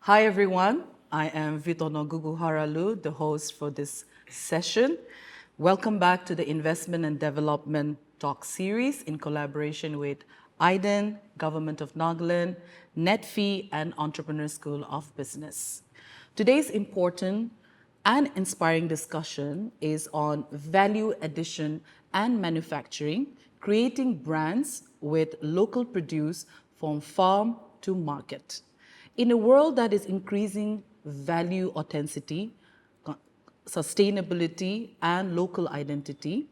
Hi everyone, I am Viseino Haralu, the host for this session. Welcome back to the Investment and Development Talk series in collaboration with IDEN, Government of Nagaland, NetFee, and Entrepreneur School of Business. Today's important and inspiring discussion is on value addition and manufacturing, creating brands with local produce from farm to market. In a world that is increasing value authenticity, sustainability, and local identity,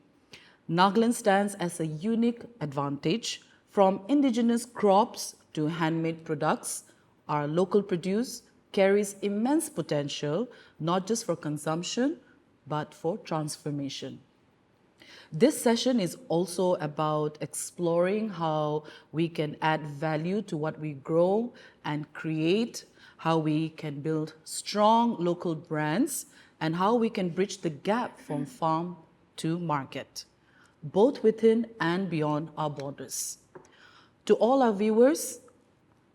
Nagaland stands as a unique advantage. From indigenous crops to handmade products, our local produce carries immense potential, not just for consumption, but for transformation. This session is also about exploring how we can add value to what we grow and create, how we can build strong local brands, and how we can bridge the gap from farm to market, both within and beyond our borders. To all our viewers,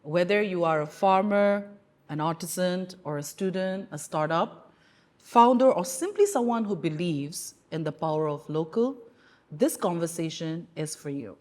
whether you are a farmer, an artisan, or a student, a startup, founder, or simply someone who believes in the power of local, this conversation is for you.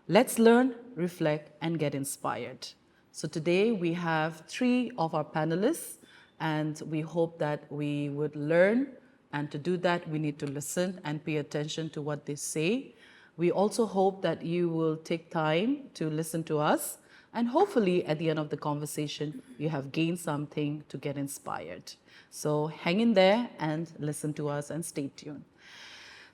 Let's learn, reflect, and get inspired. So today we have 3 of our panelists, and we hope that we would learn, and to do that we need to listen and pay attention to what they say. We also hope that you will take time to listen to us, and hopefully at the end of the conversation you have gained something to get inspired. So hang in there and listen to us and stay tuned.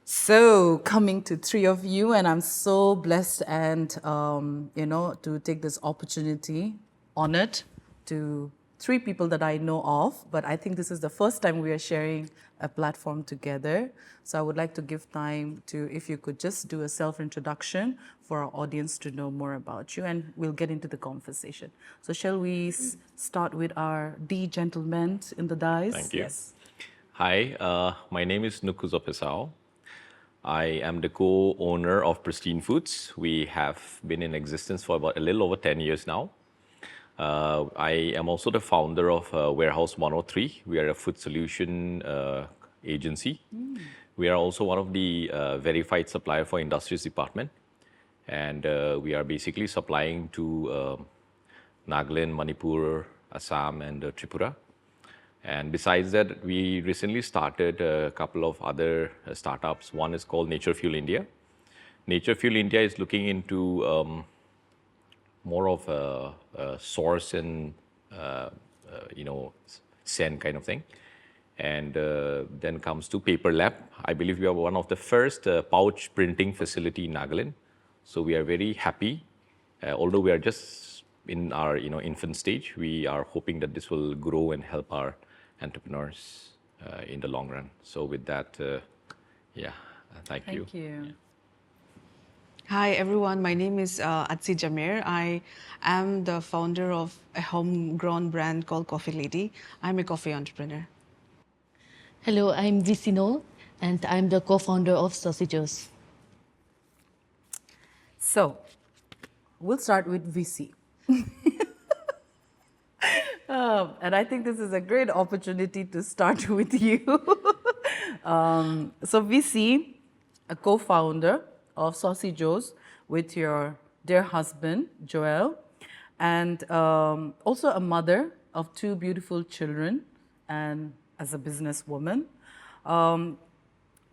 So coming to 3 of you, and I'm so blessed and to take this opportunity, honored to 3 people that I know of, but I think this is the first time we are sharing a platform together. So I would like to give time to, if you could just do a self-introduction for our audience to know more about you, and we'll get into the conversation. So shall we start with our D gentlemen in the dais? Thank you. Yes. Hi, my name is Nukuzo. I am the co-owner of Pristine Foods. We have been in existence for about a little over 10 years now. I am also the founder of Warehouse 103. We are a food solution agency. We are also one of the verified supplier for Industries Department. And we are basically supplying to Nagaland, Manipur, Assam, and Tripura. And besides that, we recently started a couple of other startups. One is called Nature Fuel India. Nature Fuel India is looking into more of a source and send kind of thing. And then comes to Paper Lab. I believe we are one of the first pouch printing facility in Nagaland. So we are very happy. Although we are just in our infant stage, we are hoping that this will grow and help our entrepreneurs in the long run. So with that, thank you. Thank you. Yeah. Hi everyone, my name is Saucy Jamir. I am the founder of a homegrown brand called Coffee Lady. I'm a coffee entrepreneur. Hello, I'm Viseino, and I'm the co-founder of Saucy Joe. So we'll start with VC. And I think this is a great opportunity to start with you. So VC, a co-founder of Saucy Joe with your dear husband, Joel, and also a mother of 2 beautiful children, and as a businesswoman.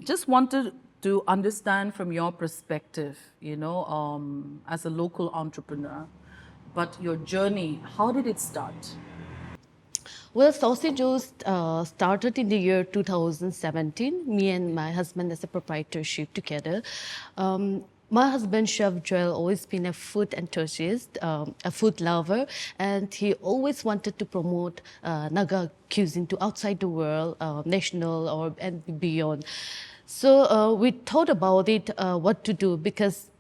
Just wanted to understand from your perspective, as a local entrepreneur, but your journey, how did it start? Well, Saucy Joe started in the year 2017. Me and my husband as a proprietorship together. My husband, Chef Joel, always been a food enthusiast, a food lover, and he always wanted to promote Naga cuisine to outside the world, national and beyond. So we thought about it, what to do, because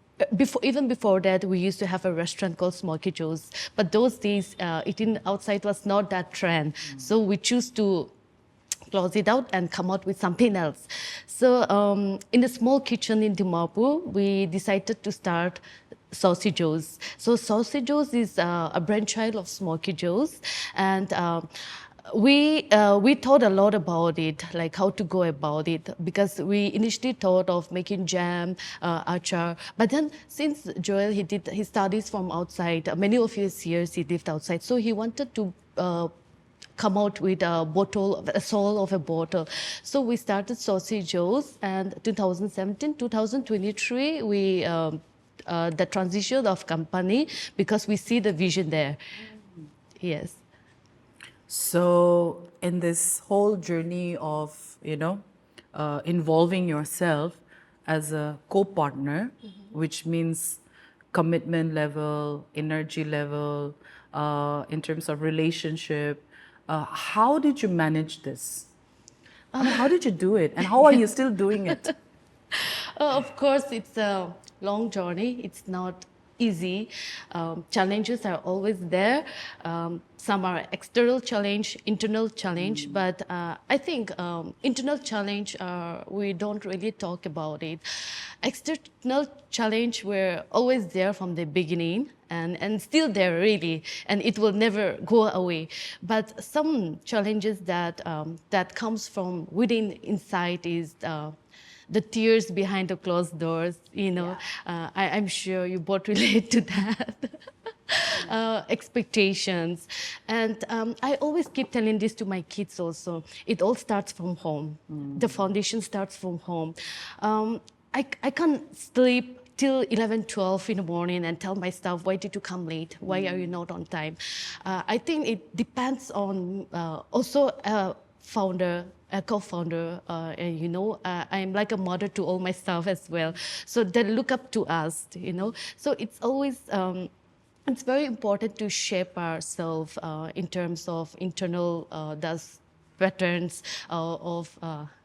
even before that, we used to have a restaurant called Smoky Joe's. But those days, eating outside was not that trend. So we choose to close it out and come out with something else. So in a small kitchen in Dimapur, we decided to start Saucy Joe's. So Saucy Joe's is a brainchild of Smoky Joe's, and we thought a lot about it, like how to go about it, because we initially thought of making jam, achar. But then since Joel, he did his studies from outside, many of his years he lived outside, so he wanted to come out with a bottle, a soul of a bottle. So we started Saucy Joe's, and 2017, 2023, we the transition of company, because we see the vision there. Yes. So, in this whole journey of, involving yourself as a co-partner, which means commitment level, energy level, in terms of relationship, how did you manage this? I mean, how did you do it? And how are you still doing it? Of course, it's a long journey. It's not easy. Challenges are always there. Some are external challenge, internal challenge, but I think internal challenge, we don't really talk about it. External challenge, we're always there from the beginning, and still there really, and it will never go away. But some challenges that comes from within inside is the tears behind the closed doors, I'm sure you both relate to that. Expectations. And I always keep telling this to my kids also. It all starts from home. The foundation starts from home. I can't sleep till 11, 12 in the morning and tell my staff, why did you come late? Why are you not on time? I think it depends on also founder, a co-founder, I'm like a mother to all my staff as well. So they look up to us, So it's always, it's very important to shape ourselves in terms of internal patterns of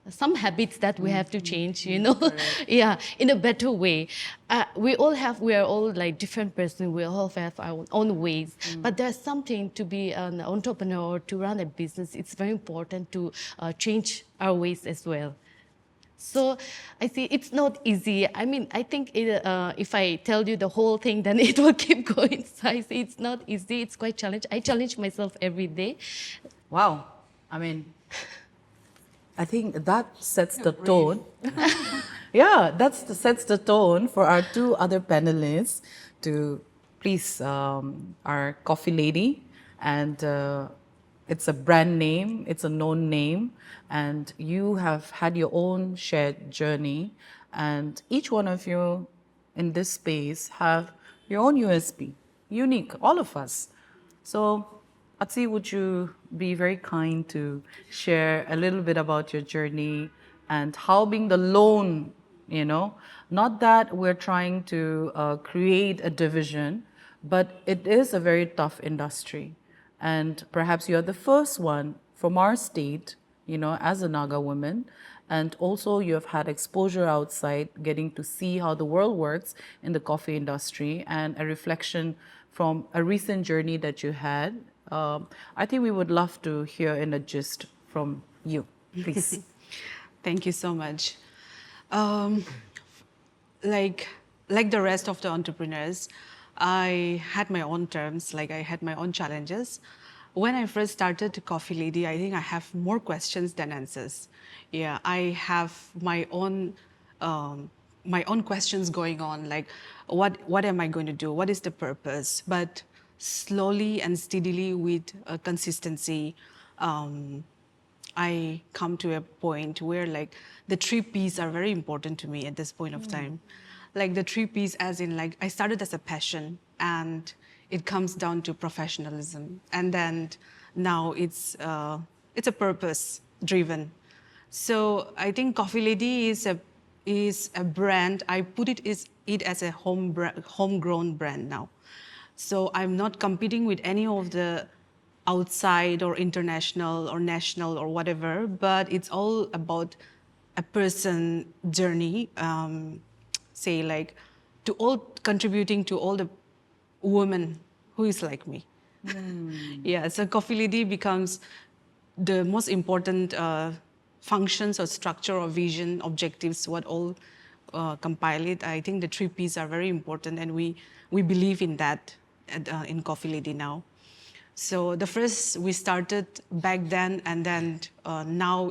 some habits that we have to change, yeah, in a better way. We are all like different persons. We all have our own ways, but there's something to be an entrepreneur, to run a business. It's very important to change our ways as well. So I see it's not easy. I mean, I think if I tell you the whole thing, then it will keep going. So I see it's not easy. It's quite challenging. I challenge myself every day. Wow. I mean, I think that sets the tone. Yeah, sets the tone for our two other panelists to please, our coffee lady, and it's a brand name, it's a known name, and you have had your own shared journey, and each one of you in this space have your own USP, unique, all of us. So, Atsi, would you be very kind to share a little bit about your journey and how being the lone, not that we're trying to create a division, but it is a very tough industry. And perhaps you're the first one from our state, as a Naga woman. And also you have had exposure outside, getting to see how the world works in the coffee industry, and a reflection from a recent journey that you had. I think we would love to hear in a gist from you, please. Thank you so much. Like the rest of the entrepreneurs, I had my own terms, like I had my own challenges. When I first started Coffee Lady, I think I have more questions than answers. Yeah, I have my own questions going on, like what am I going to do? What is the purpose? But slowly and steadily with consistency, I come to a point where like the 3 P's are very important to me at this point of time. Like the 3 P's as in like I started as a passion, and it comes down to professionalism. And then now it's a purpose driven. So I think Coffee Lady is a brand. I put it as a homegrown brand now. So I'm not competing with any of the outside or international or national or whatever, but it's all about a person journey, say like contributing to all the women who is like me. Yeah, so Coffee Lady becomes the most important functions or structure or vision, objectives, what all compile it, I think the 3 Ps are very important, and we believe in that in Coffee Lady now. So the first we started back then, and then now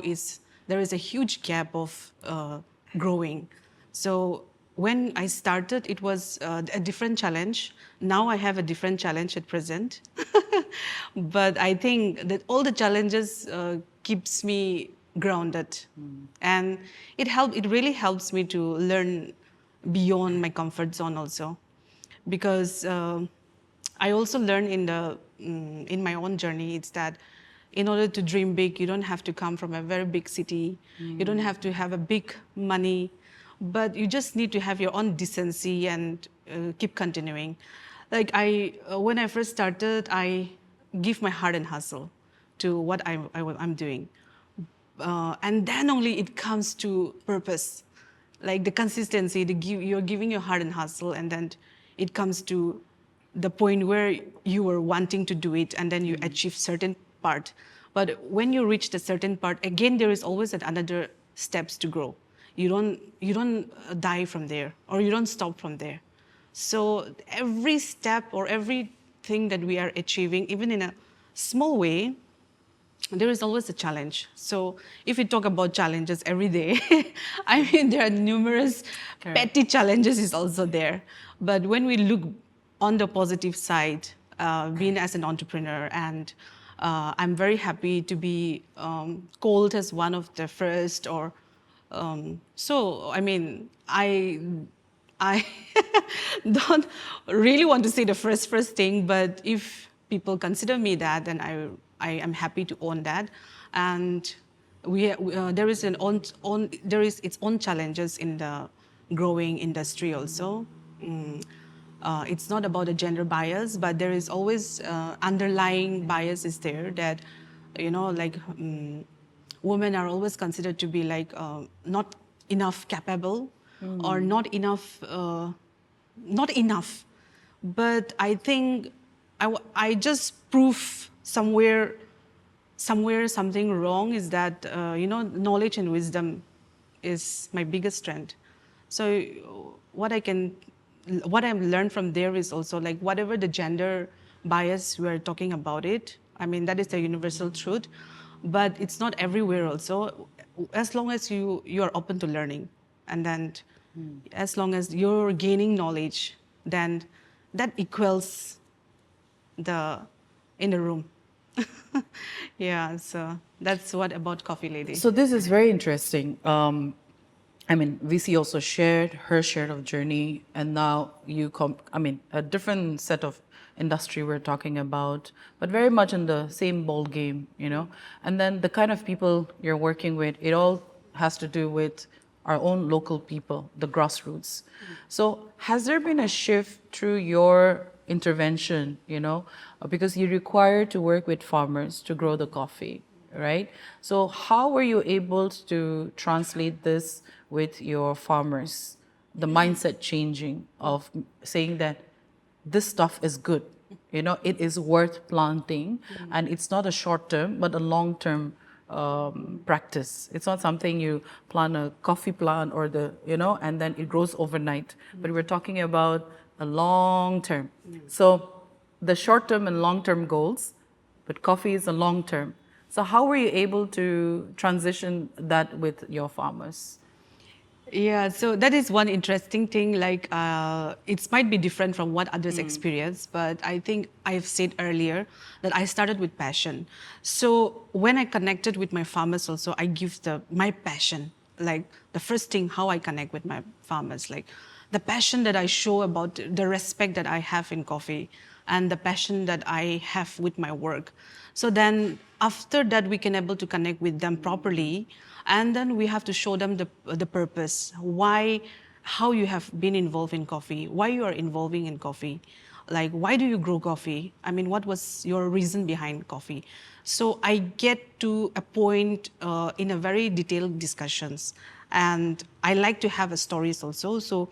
there is a huge gap of growing. So when I started, it was a different challenge. Now I have a different challenge at present. But I think that all the challenges keeps me grounded. And it really helps me to learn beyond my comfort zone also. Because I also learned in my own journey, it's that in order to dream big, you don't have to come from a very big city. You don't have to have a big money, but you just need to have your own decency and keep continuing. Like when I first started, I give my heart and hustle to what I'm doing. And then only it comes to purpose, like the consistency, you're giving your heart and hustle, and then it comes to the point where you were wanting to do it, and then you achieve certain part. But when you reach the certain part, again, there is always another steps to grow. You don't die from there, or you don't stop from there. So every step or everything that we are achieving, even in a small way, there is always a challenge. So if we talk about challenges every day, I mean, there are numerous petty challenges is also there. But when we look on the positive side, being as an entrepreneur, and I'm very happy to be called as one of the first, or so, I mean, I don't really want to say the first thing, but if people consider me that, then I am happy to own that. And there is its own challenges in the growing industry also. It's not about a gender bias, but there is always underlying bias is there that, like women are always considered to be like not enough capable, or not enough. But I think I just prove somewhere something wrong is that knowledge and wisdom is my biggest strength. So what I've learned from there is also like whatever the gender bias we're talking about it. I mean, that is the universal truth, but it's not everywhere also. As long as you are open to learning, and then as long as you're gaining knowledge, then that equals the inner room. Yeah, so that's what about Coffee Lady. So this is very interesting. I mean, VC also shared her share of journey, and now a different set of industry we're talking about, but very much in the same ball game, And then the kind of people you're working with, it all has to do with our own local people, the grassroots. So has there been a shift through your intervention, because you're required to work with farmers to grow the coffee, right? So how were you able to translate this with your farmers, the mindset changing of saying that this stuff is good, it is worth planting, and it's not a short term, but a long term practice. It's not something you plant a coffee plant or and then it grows overnight. But we're talking about a long term. So the short term and long term goals, but coffee is a long term. So how were you able to transition that with your farmers? Yeah, so that is one interesting thing. Like, it might be different from what others experience, but I think I've said earlier that I started with passion. So when I connected with my farmers also, I give my passion. Like the first thing, how I connect with my farmers, like the passion that I show about the respect that I have in coffee, and the passion that I have with my work. So then after that, we can able to connect with them properly. And then we have to show them the purpose, how you have been involved in coffee, why you are involving in coffee, like why do you grow coffee? I mean, what was your reason behind coffee? So I get to a point in a very detailed discussions, and I like to have stories also. So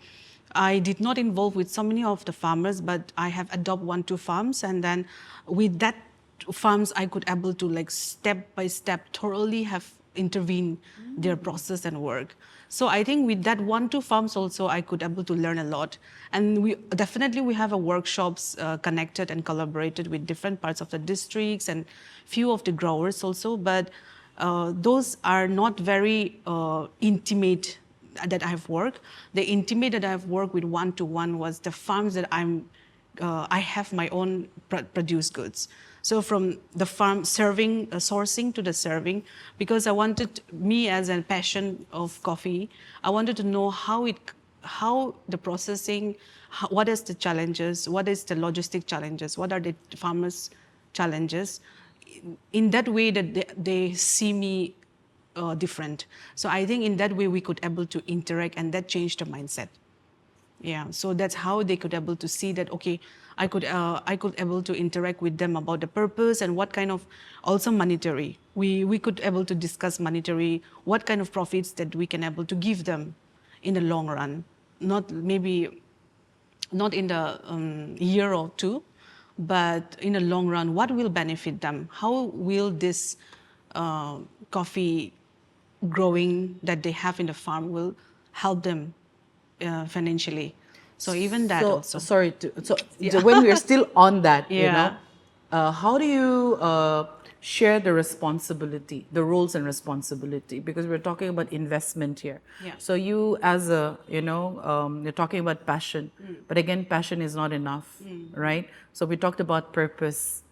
I did not involve with so many of the farmers, but I have adopted 1-2 farms, and then with that farms I could able to like step by step thoroughly have intervene their process and work. So I think with that 1-2 farms also, I could able to learn a lot. And we have a workshops connected and collaborated with different parts of the districts and few of the growers also. But those are not very intimate that I've worked. The intimate that I've worked with 1-to-1 was the farms that I have my own produced goods. So from the farm sourcing to the serving, because I wanted, me as a passion of coffee, I wanted to know how the processing, what is the challenges, what is the logistic challenges, what are the farmers' challenges, in that way that they see me different. So I think in that way we could able to interact, and that changed the mindset. Yeah, so that's how they could able to see that, okay, I could able to interact with them about the purpose and what kind of, also monetary. We could able to discuss monetary, what kind of profits that we can able to give them in the long run, not maybe not in the year or two, but in the long run, what will benefit them? How will this coffee growing that they have in the farm will help them financially? So even that So, also. sorry, when we're still on that, Yeah. how do you share the responsibility, the roles and responsibility? Because we're talking about investment here. Yeah. So you as a, you're talking about passion, but again, passion is not enough, right? So we talked about purpose.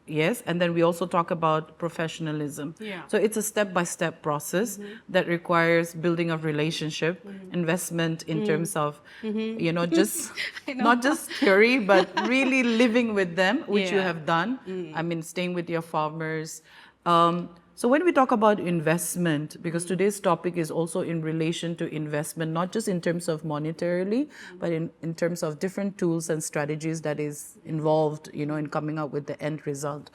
Yes, and then we also talk about professionalism. Yeah. So it's a step-by-step process that requires building of relationship, investment in terms of, just not just theory, but really living with them, which you Yeah. have done. I mean, staying with your farmers. So when we talk about investment, because today's topic is also in relation to investment, not just in terms of monetarily, but in terms of different tools and strategies that is involved, in coming up with the end result.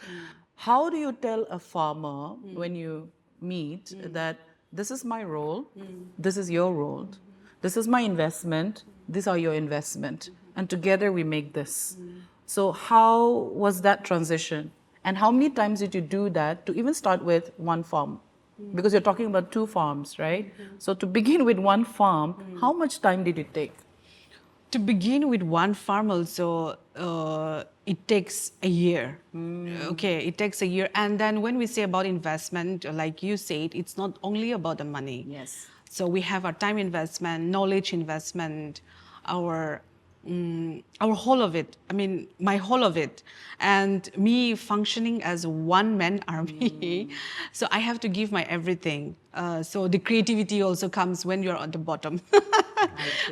How do you tell a farmer when you meet that this is my role, this is your role, this is my investment, these are your investment, and together we make this? So how was that transition? And how many times did you do that to even start with one farm? Because you're talking about 2 farms, right? So to begin with one farm, how much time did it take? To begin with one farm also, it takes a year. Okay, it takes a year. And then when we say about investment, like you said, it's not only about the money. Yes. So we have our time investment, knowledge investment, our whole of it. I mean, my whole of it. And me functioning as a one-man army. So I have to give my everything. So the creativity also comes when you're on the bottom.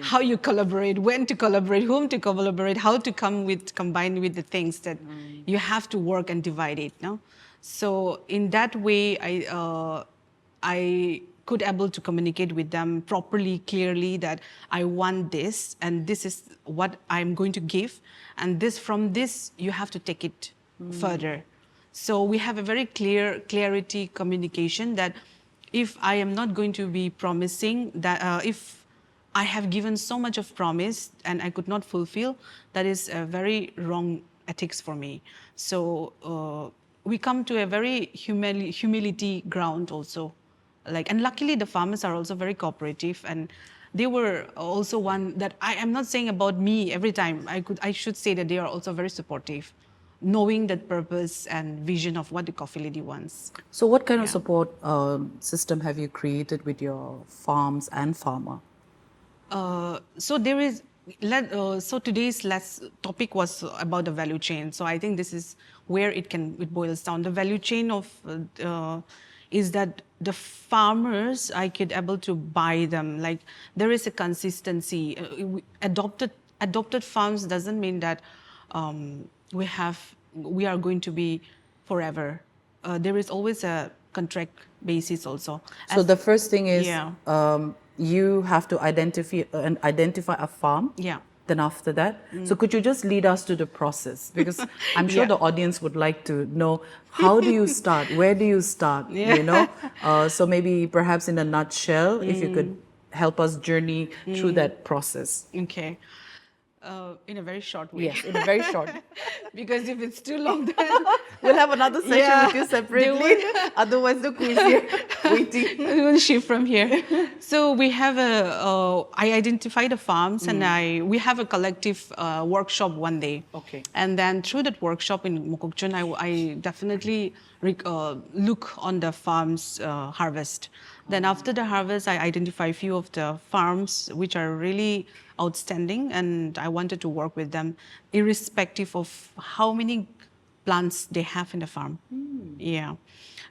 How you collaborate, when to collaborate, whom to collaborate, how to combine with the things that you have to work and divide it. No? So in that way, I could able to communicate with them properly, clearly, that I want this, and this is what I'm going to give, and from this you have to take it further. So we have a very clarity communication that if I am not going to be promising that, if I have given so much of promise and I could not fulfill, that is a very wrong ethics for me. So we come to a very humility ground also. And luckily the farmers are also very cooperative, and they were also one that I am not saying about me every time. I should say that they are also very supportive, knowing that purpose and vision of what the coffee lady wants. So what kind of support system have you created with your farms and farmer? So there is. So today's last topic was about the value chain. So I think this is where it boils down. The value chain of is that the farmers, I could able to buy them. Like there is a consistency. Adopted farms doesn't mean that we are going to be forever. There is always a contract basis also. So the first thing is Yeah. You have to identify a farm. Yeah. Then after that, so could you just lead us to the process? Because I'm sure Yeah. the audience would like to know, how do you start? Where do you start? So maybe perhaps in a nutshell, if you could help us journey through that process. Okay. In a very short way. Yes, in a very short. Because if it's too long, then We'll have another session Yeah, with you they separately. will. Otherwise, the quiz here waiting. we will shift from here. So we have I identify the farms and we have a collective workshop one day. Okay. And then through that workshop in Mokokchung, I definitely look on the farms harvest. Then after the harvest, I identify a few of the farms which are really outstanding and I wanted to work with them irrespective of how many plants they have in the farm. Yeah.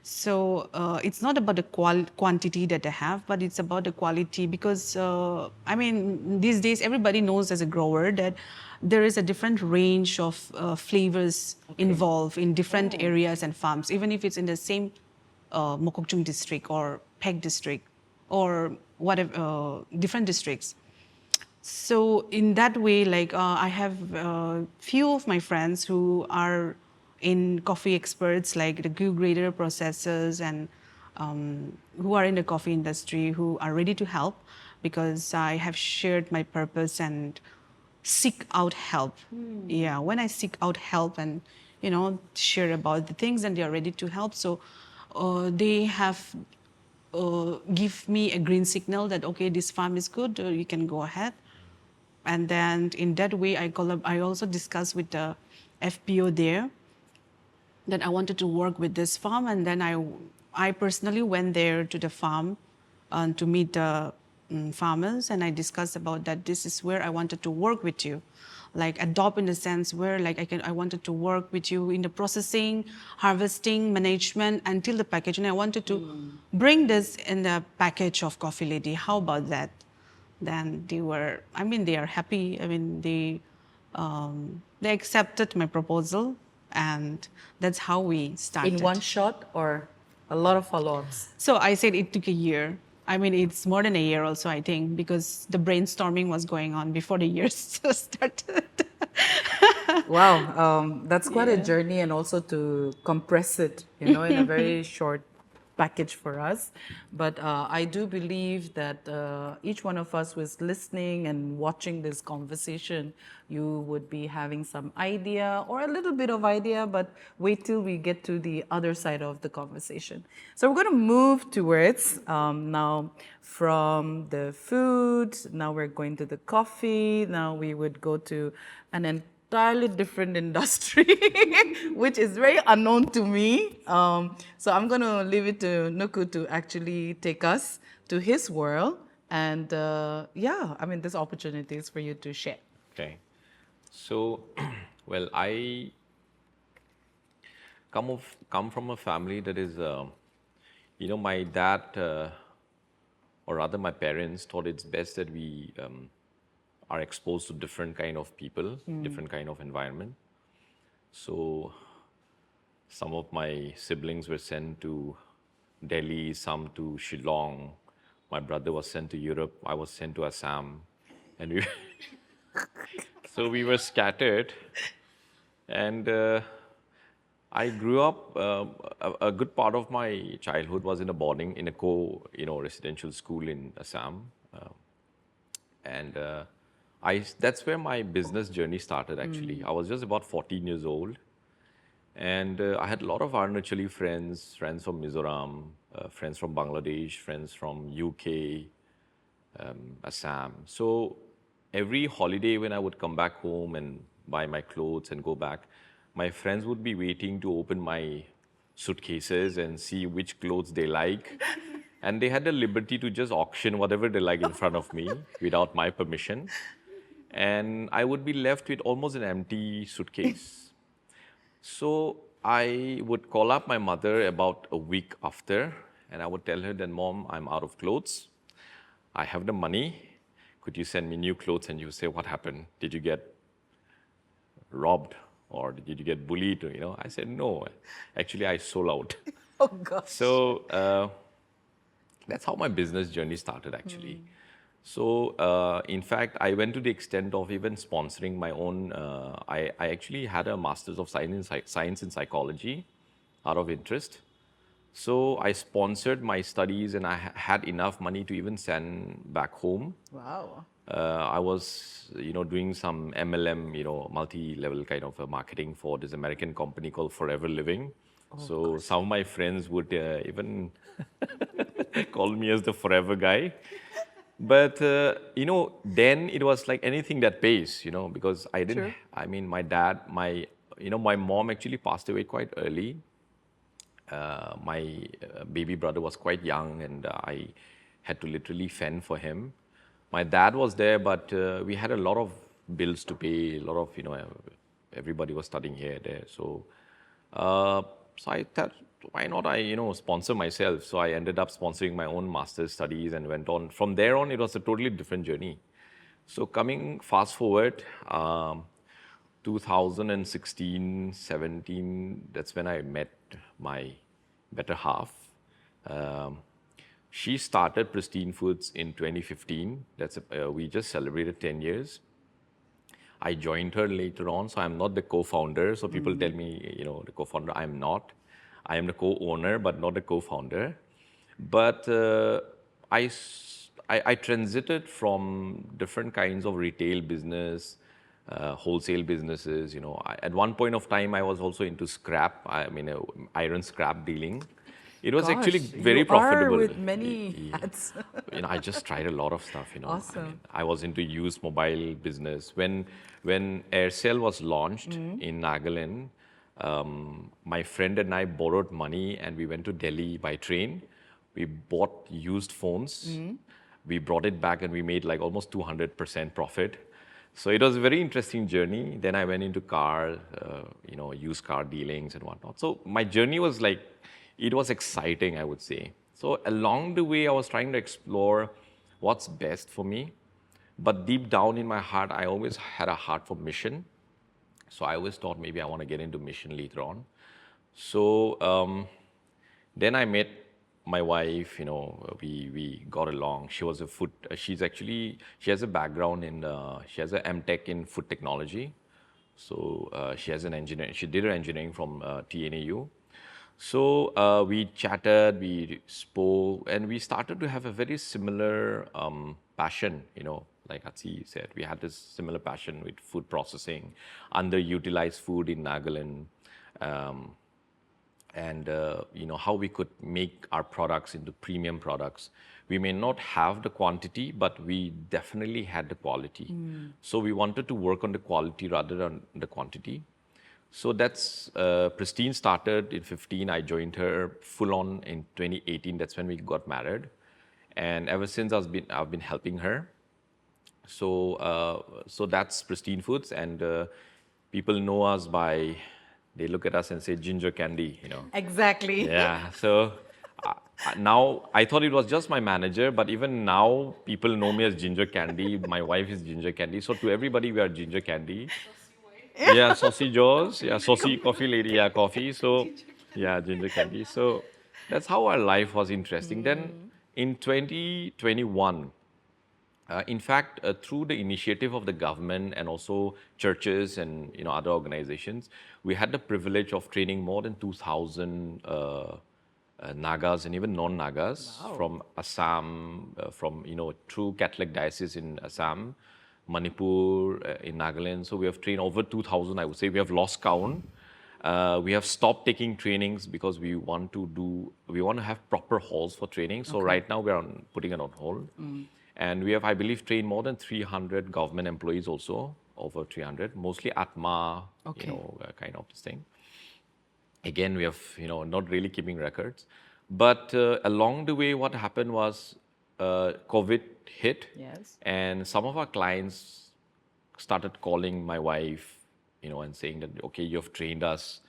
So it's not about the quantity that they have, but it's about the quality because, I mean, these days everybody knows as a grower that there is a different range of flavors involved in different areas and farms, even if it's in the same Mokokchung district or Pek district or whatever, different districts. So in that way, like I have few of my friends who are in coffee experts, like the Q grader processors, and who are in the coffee industry, who are ready to help because I have shared my purpose and seek out help. Yeah, when I seek out help and share about the things, and they are ready to help. So they have give me a green signal that okay, this farm is good, you can go ahead. And then in that way, I also discussed with the FPO there that I wanted to work with this farm. And then I personally went there to the farm to meet the farmers. And I discussed about that this is where I wanted to work with you. Like adopt in the sense where like I wanted to work with you in the processing, harvesting, management until the package. And I wanted to bring this in the package of Coffee Lady. How about that? Then they are happy. I mean, they accepted my proposal, and that's how we started. In one shot or a lot of follow-ups? So I said it took a year. I mean, it's more than a year also, I think, because the brainstorming was going on before the year started. Wow, that's quite a journey, and also to compress it, in a very short package for us. But I do believe that each one of us who is listening and watching this conversation, you would be having some idea or a little bit of idea, but wait till we get to the other side of the conversation. So we're going to move towards now from the food, now we're going to the coffee, now we would go to an entirely different industry, which is very unknown to me. So I'm going to leave it to Nuku to actually take us to his world. And there's opportunities for you to share. Okay. So, well, I come from a family that is, my dad, or rather my parents thought it's best that we are exposed to different kind of people, different kind of environment. So some of my siblings were sent to Delhi, some to Shillong. My brother was sent to Europe. I was sent to Assam. And so we were scattered. And I grew up, a good part of my childhood was in a residential school in Assam. That's where my business journey started, actually. I was just about 14 years old. And I had a lot of Arunachali friends from Mizoram, friends from Bangladesh, friends from UK, Assam. So every holiday when I would come back home and buy my clothes and go back, my friends would be waiting to open my suitcases and see which clothes they like. And they had the liberty to just auction whatever they like in front of me without my permission. And I would be left with almost an empty suitcase. So I would call up my mother about a week after, and I would tell her that, Mom, I'm out of clothes. I have the money. Could you send me new clothes? And you say, what happened? Did you get robbed? Or did you get bullied? I said, no, actually I sold out. Oh, gosh. So that's how my business journey started, actually. So, in fact, I went to the extent of even sponsoring my own. I actually had a Master's of Science in Psychology out of interest. So I sponsored my studies, and I had enough money to even send back home. Wow. I was, doing some MLM, multi-level kind of marketing for this American company called Forever Living. So some of my friends would even call me as the forever guy. But, then it was like anything that pays, because I didn't, True. I mean, my dad, my mom actually passed away quite early. My baby brother was quite young, and I had to literally fend for him. My dad was there, but we had a lot of bills to pay. A lot of, everybody was studying here, there. So I thought, why not I, sponsor myself? So I ended up sponsoring my own master's studies and went on. From there on, it was a totally different journey. So coming fast forward, 2016, 17, that's when I met my better half. Um, she started Pristine Foods in 2015. We just celebrated 10 years. I joined her later on, so I'm not the co-founder. So people tell me, the co-founder. I'm not. I am the co-owner, but not the co-founder. But I transited from different kinds of retail business, wholesale businesses. At one point of time, I was also into scrap. I mean, iron scrap dealing. It was actually Gosh, very you are profitable. with many hats. I just tried a lot of stuff. I Awesome. mean, I was into used mobile business. When Aircel was launched in Nagaland, my friend and I borrowed money and we went to Delhi by train. We bought used phones. We brought it back and we made like almost 200% profit. So it was a very interesting journey. Then I went into used car dealings and whatnot. So my journey was like, it was exciting, I would say. So along the way, I was trying to explore what's best for me. But deep down in my heart, I always had a heart for mission. So I always thought maybe I want to get into mission later on. So then I met my wife. We got along. She was she has a background she has an MTech in food technology. So she has an engineering. She did her engineering from TNAU. So we chatted, we spoke, and we started to have a very similar passion. Like Atsi said, we had this similar passion with food processing, underutilized food in Nagaland, um, and how we could make our products into premium products. We may not have the quantity, but we definitely had the quality. So we wanted to work on the quality rather than the quantity. So that's Pristine started in 15. I joined her full on in 2018. That's when we got married, and ever since I've been helping her. So that's Pristine Foods, and people know us by, they look at us and say ginger candy. Exactly. Yeah. So now I thought it was just my manager, but even now people know me as ginger candy. My wife is ginger candy. So to everybody, we are ginger candy. Yeah, Saucy Joe's. Yeah, Saucy Coffee Lady. Yeah, coffee. So, yeah, ginger candy. So that's how our life was interesting. Then in 2021, in fact, through the initiative of the government and also churches and other organizations, we had the privilege of training more than 2,000 Nagas and even non-Nagas from Assam, from true Catholic diocese in Assam, Manipur, in Nagaland. So we have trained over 2,000. I would say we have lost count. We have stopped taking trainings because we want to have proper halls for training. So right now we are putting it on hold. And we have, I believe, trained more than 300 government employees also, over 300, mostly Atma, kind of this thing. Again, we have, not really keeping records. But along the way, what happened was COVID hit. Yes. And some of our clients started calling my wife, and saying that, okay, you've trained us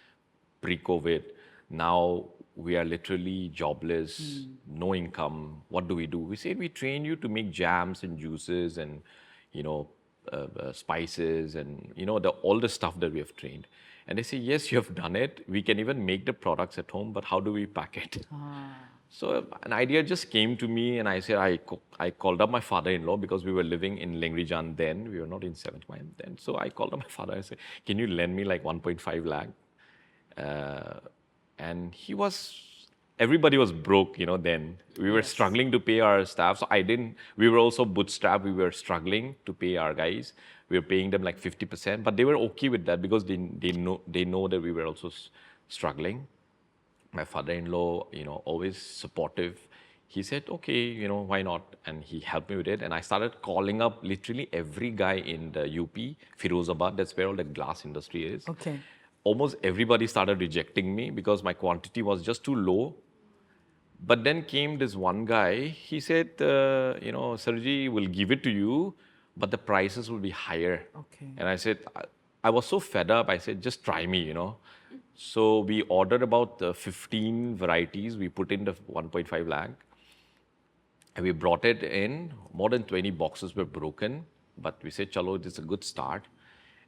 pre-COVID. Now we are literally jobless, no income. What do? We said we train you to make jams and juices and, spices and, all the stuff that we have trained. And they say, yes, you have done it. We can even make the products at home, but how do we pack it? So an idea just came to me, and I said, I called up my father-in-law because we were living in Lengrijan then. We were not in 71 then. So I called up my father. I said, can you lend me like 1.5 lakh? And he was everybody was broke, then. We were struggling to pay our staff. So we were also bootstrapped. We were struggling to pay our guys. We were paying them like 50%, but they were okay with that because they know that we were also struggling. My father-in-law, always supportive. He said, okay, why not? And he helped me with it. And I started calling up literally every guy in the UP, Firozabad, that's where all the glass industry is. Okay. Almost everybody started rejecting me because my quantity was just too low. But then came this one guy, he said, Sarji, will give it to you, but the prices will be higher. Okay. And I said, I was so fed up, I said, just try me. So we ordered about 15 varieties. We put in the 1.5 lakh. And we brought it in. More than 20 boxes were broken. But we said, chalo, this is a good start.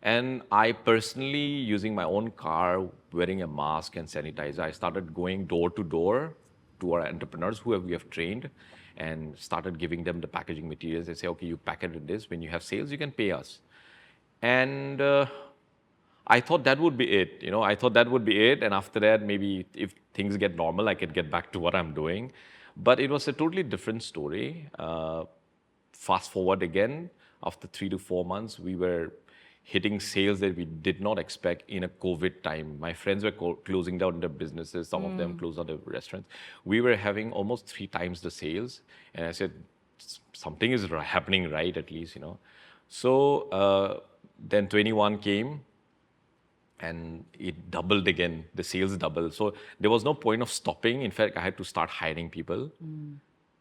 And I personally, using my own car, wearing a mask and sanitizer, I started going door to door to our entrepreneurs who we have trained and started giving them the packaging materials. They say, okay, you pack it with this. When you have sales, you can pay us. And I thought that would be it. I thought that would be it. And after that, maybe if things get normal, I could get back to what I'm doing. But it was a totally different story. Fast forward again, after 3 to 4 months, we were hitting sales that we did not expect in a COVID time. My friends were closing down their businesses. Some of them closed down their restaurants. We were having almost 3 times the sales. And I said, something is happening right, at least. So then 21 came. And it doubled again, the sales doubled. So there was no point of stopping. In fact, I had to start hiring people.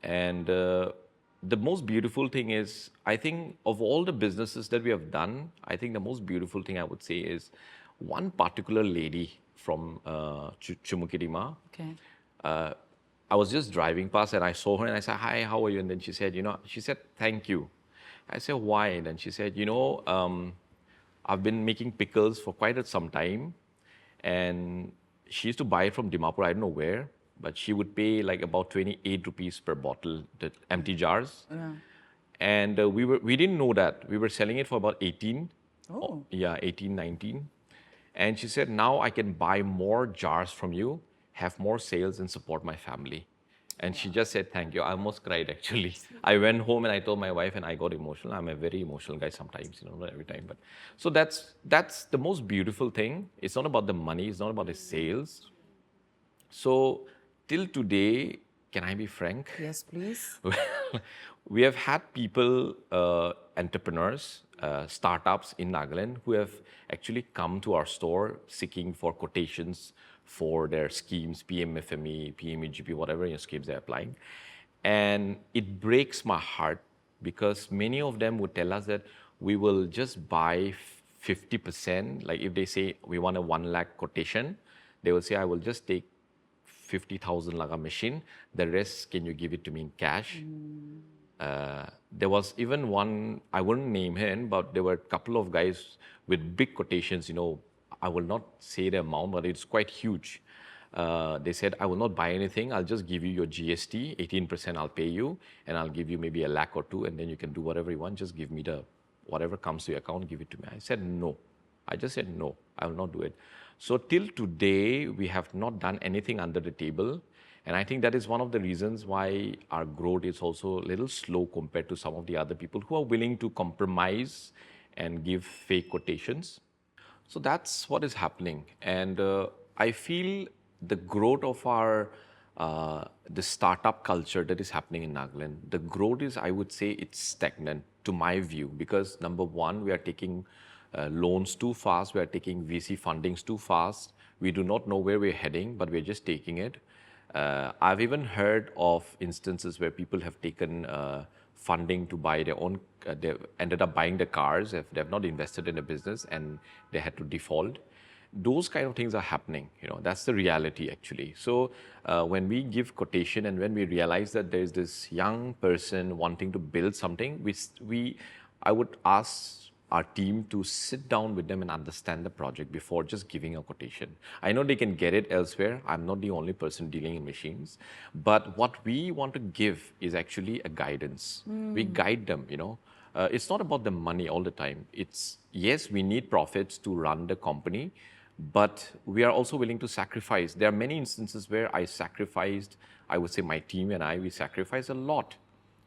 And the most beautiful thing is, I think of all the businesses that we have done, I think the most beautiful thing I would say is one particular lady from Chumukirima. Okay. I was just driving past and I saw her and I said, hi, how are you? And then she said, thank you. I said, why? And then she said, I've been making pickles for quite some time, and she used to buy it from Dimapur, I don't know where, but she would pay like about 28 rupees per bottle, the empty jars. Yeah. And we didn't know that. We were selling it for about 18. Oh. Yeah, 18, 19. And she said, now I can buy more jars from you, have more sales and support my family. And she just said, thank you. I almost cried, actually. I went home and I told my wife and I got emotional. I'm a very emotional guy sometimes, not every time. But so that's the most beautiful thing. It's not about the money. It's not about the sales. So till today, can I be frank? Yes, please. We have had people, entrepreneurs, startups in Nagaland who have actually come to our store seeking for quotations for their schemes, PMFME, PMEGP, whatever schemes they're applying. And it breaks my heart because many of them would tell us that we will just buy 50%. Like if they say we want a 1 lakh quotation, they will say, I will just take 50,000 laga machine. The rest, can you give it to me in cash? There was even one, I wouldn't name him, but there were a couple of guys with big quotations, I will not say the amount, but it's quite huge. They said, I will not buy anything. I'll just give you your GST, 18% I'll pay you, and I'll give you maybe 1 lakh or 2, and then you can do whatever you want. Just give me whatever comes to your account, give it to me. I said, no. I just said, no, I will not do it. So till today, we have not done anything under the table. And I think that is one of the reasons why our growth is also a little slow compared to some of the other people who are willing to compromise and give fake quotations. So that's what is happening. And I feel the growth of the startup culture that is happening in Nagaland, the growth is, I would say, it's stagnant to my view, because number one, we are taking loans too fast, we are taking VC fundings too fast. We do not know where we're heading, but we're just taking it. I've even heard of instances where people have taken funding to buy their own, they ended up buying the cars, if they've not invested in a business and they had to default. Those kind of things are happening, that's the reality actually. So when we give quotation and when we realize that there's this young person wanting to build something, I would ask our team to sit down with them and understand the project before just giving a quotation. I know they can get it elsewhere. I'm not the only person dealing in machines. But what we want to give is actually a guidance. We guide them, It's not about the money all the time. It's, yes, we need profits to run the company, but we are also willing to sacrifice. There are many instances where I sacrificed, I would say my team and I, we sacrificed a lot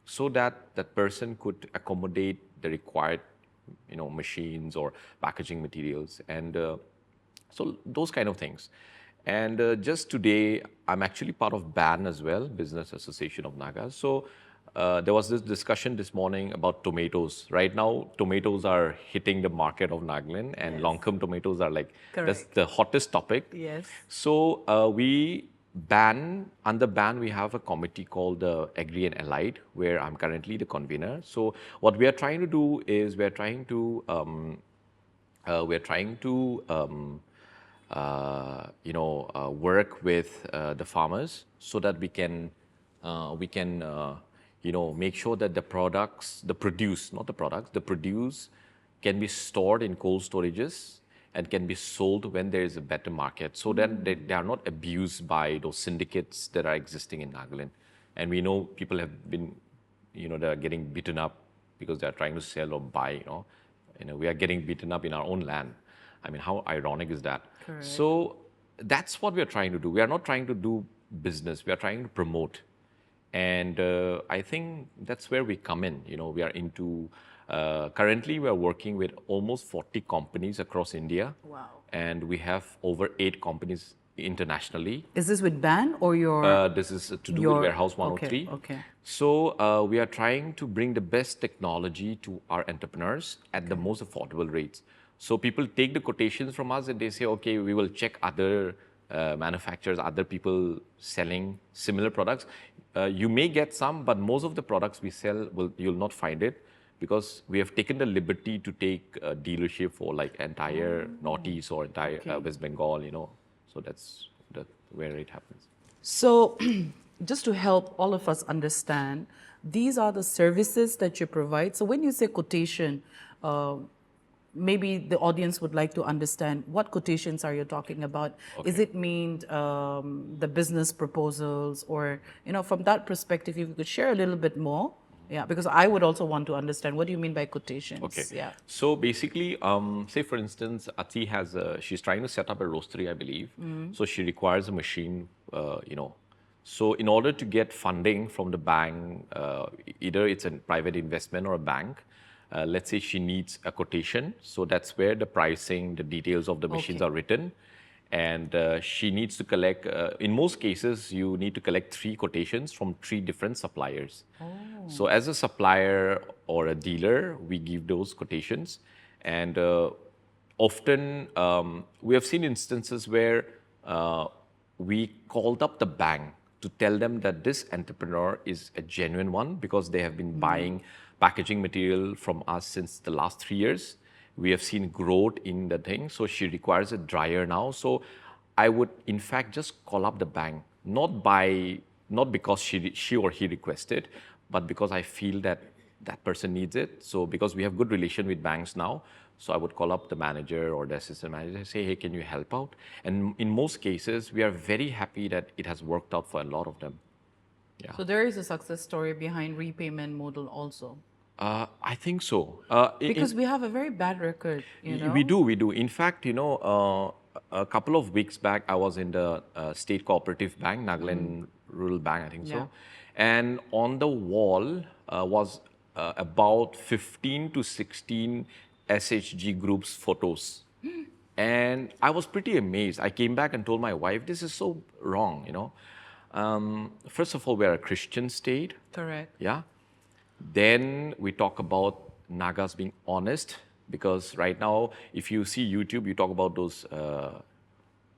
so that that person could accommodate the required, machines or packaging materials, and so those kind of things. And just today, I'm actually part of BAN as well, Business Association of Nagas. So there was this discussion this morning about tomatoes. Right now, tomatoes are hitting the market of Nagaland, and Longcomb tomatoes are like, that's Correct. the hottest topic. Yes. So under BAN, we have a committee called the Agri and Allied, where I'm currently the convener. So what we are trying to do is we're trying to work with the farmers so that we can make sure that the products, the produce, not the products, the produce can be stored in cold storages and can be sold when there is a better market, so that they are not abused by those syndicates that are existing in Nagaland. And we know people have been, they are getting beaten up because they are trying to sell or buy, we are getting beaten up in our own land. I mean, how ironic is that? Correct. So that's what we are trying to do. We are not trying to do business. We are trying to promote. And I think that's where we come in. We are into, currently we are working with almost 40 companies across India. Wow. And we have over 8 companies internationally. Is this with BAN or your? This is to do with Warehouse 103. Okay. So we are trying to bring the best technology to our entrepreneurs at the most affordable rates. So people take the quotations from us and they say, okay, we will check other manufacturers, other people selling similar products. You may get some, but most of the products we sell, you'll not find it, because we have taken the liberty to take a dealership for like entire Northeast or entire West Bengal, So that's where it happens. So just to help all of us understand, these are the services that you provide. So when you say quotation, maybe the audience would like to understand what quotations are you talking about? Okay. Is it mean the business proposals, or from that perspective, if you could share a little bit more? Yeah, because I would also want to understand, what do you mean by quotations? Okay. Yeah. So basically, say for instance, Ati she's trying to set up a roastery, I believe. So she requires a machine, So in order to get funding from the bank, either it's a private investment or a bank, let's say she needs a quotation. So that's where the pricing, the details of the machines are written. And she needs to collect, in most cases, you need to collect 3 quotations from 3 different suppliers. So as a supplier or a dealer, we give those quotations. And often we have seen instances where we called up the bank to tell them that this entrepreneur is a genuine one, because they have been buying packaging material from us since the last 3 years. We have seen growth in the thing. So she requires a dryer now. So I would, in fact, just call up the bank, not because she or he requested, but because I feel that that person needs it. So because we have good relation with banks now, so I would call up the manager or the assistant manager and say, hey, can you help out? And in most cases, we are very happy that it has worked out for a lot of them. Yeah. So there is a success story behind repayment model also. I think so. Because we have a very bad record, We do. In fact, a couple of weeks back, I was in the State Cooperative Bank, Nagaland Rural Bank, I think so. And on the wall was about 15 to 16 SHG groups photos. And I was pretty amazed. I came back and told my wife, this is so wrong, First of all, we're a Christian state. Correct. Yeah. Then we talk about Nagas being honest, because right now, if you see YouTube, you talk about those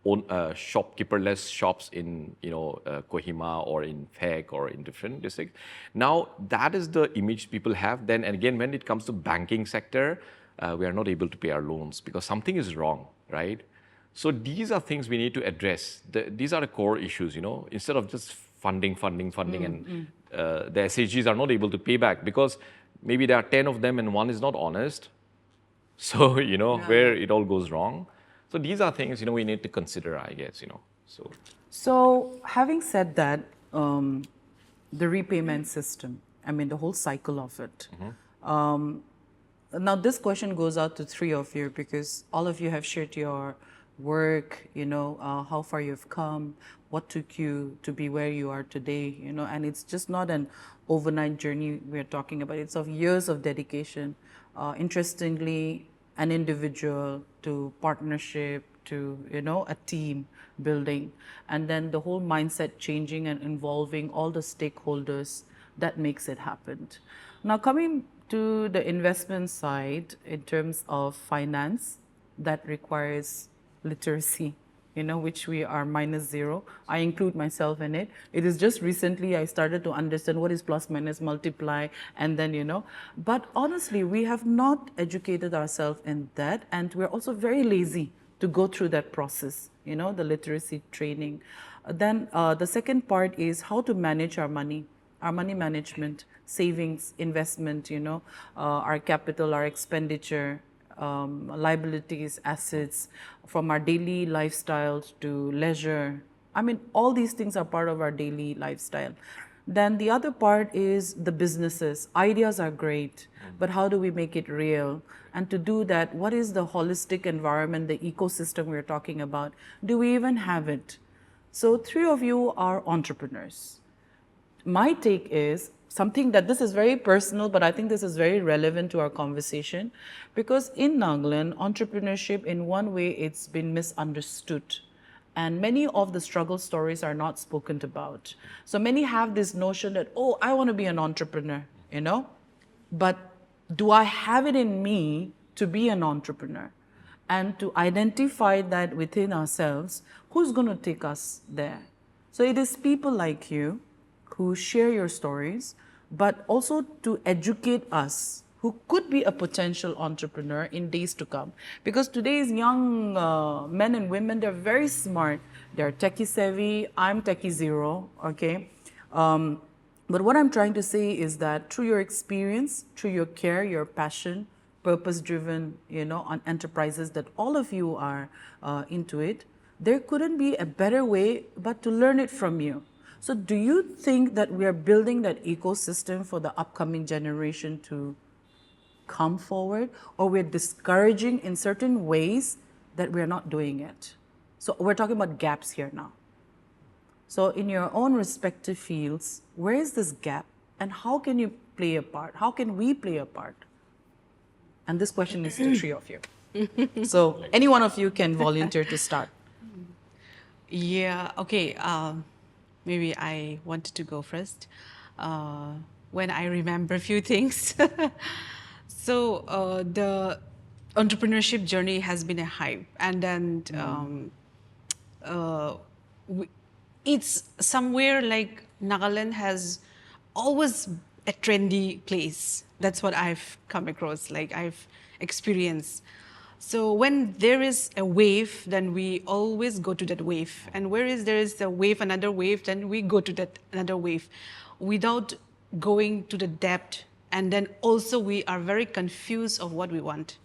shopkeeperless shops in Kohima or in Phek or in different districts. Now that is the image people have. Then and again, when it comes to banking sector, we are not able to pay our loans because something is wrong, right? So these are things we need to address. These are the core issues, Instead of just funding, and the SHGs are not able to pay back because maybe there are 10 of them and one is not honest. So, where it all goes wrong. So these are things, we need to consider, I guess, So having said that, the repayment system, the whole cycle of it. Now this question goes out to 3 of you because all of you have shared your work, how far you've come, what took you to be where you are today, and it's just not an overnight journey we're talking about. It's of years of dedication. Interestingly, an individual to partnership to, a team building, and then the whole mindset changing and involving all the stakeholders that makes it happen. Now, coming to the investment side, in terms of finance, that requires literacy, which we are -0. I include myself in it. It is just recently I started to understand what is plus, minus, multiply, and then. But honestly, we have not educated ourselves in that, and we're also very lazy to go through that process, the literacy training. Then the second part is how to manage our money management, savings, investment, our capital, our expenditure, liabilities, assets, from our daily lifestyles to leisure. I mean, all these things are part of our daily lifestyle. Then the other part is the businesses. Ideas are great, but how do we make it real? And to do that, what is the holistic environment, the ecosystem we're talking about? Do we even have it? So 3 of you are entrepreneurs. My take is something that this is very personal, but I think this is very relevant to our conversation, because in Nagaland, entrepreneurship, in one way, it's been misunderstood. And many of the struggle stories are not spoken about. So many have this notion that, oh, I want to be an entrepreneur, but do I have it in me to be an entrepreneur? And to identify that within ourselves, who's going to take us there? So it is people like you who share your stories, but also to educate us who could be a potential entrepreneur in days to come. Because today's young men and women, they're very smart. They're techie savvy. I'm techie zero, okay? But what I'm trying to say is that through your experience, through your care, your passion, purpose-driven, on enterprises that all of you are into it, there couldn't be a better way but to learn it from you. So do you think that we are building that ecosystem for the upcoming generation to come forward, or we're discouraging in certain ways that we're not doing it? So we're talking about gaps here now. So in your own respective fields, where is this gap, and how can you play a part? How can we play a part? And this question is to 3 of you. So any one of you can volunteer to start. Yeah, okay. Maybe I wanted to go first. When I remember a few things. So the entrepreneurship journey has been a hype. And then it's somewhere like Nagaland has always a trendy place. That's what I've come across, like I've experienced. So when there is a wave, then we always go to that wave. And whereas there is a wave, another wave, then we go to that another wave without going to the depth. And then also we are very confused of what we want.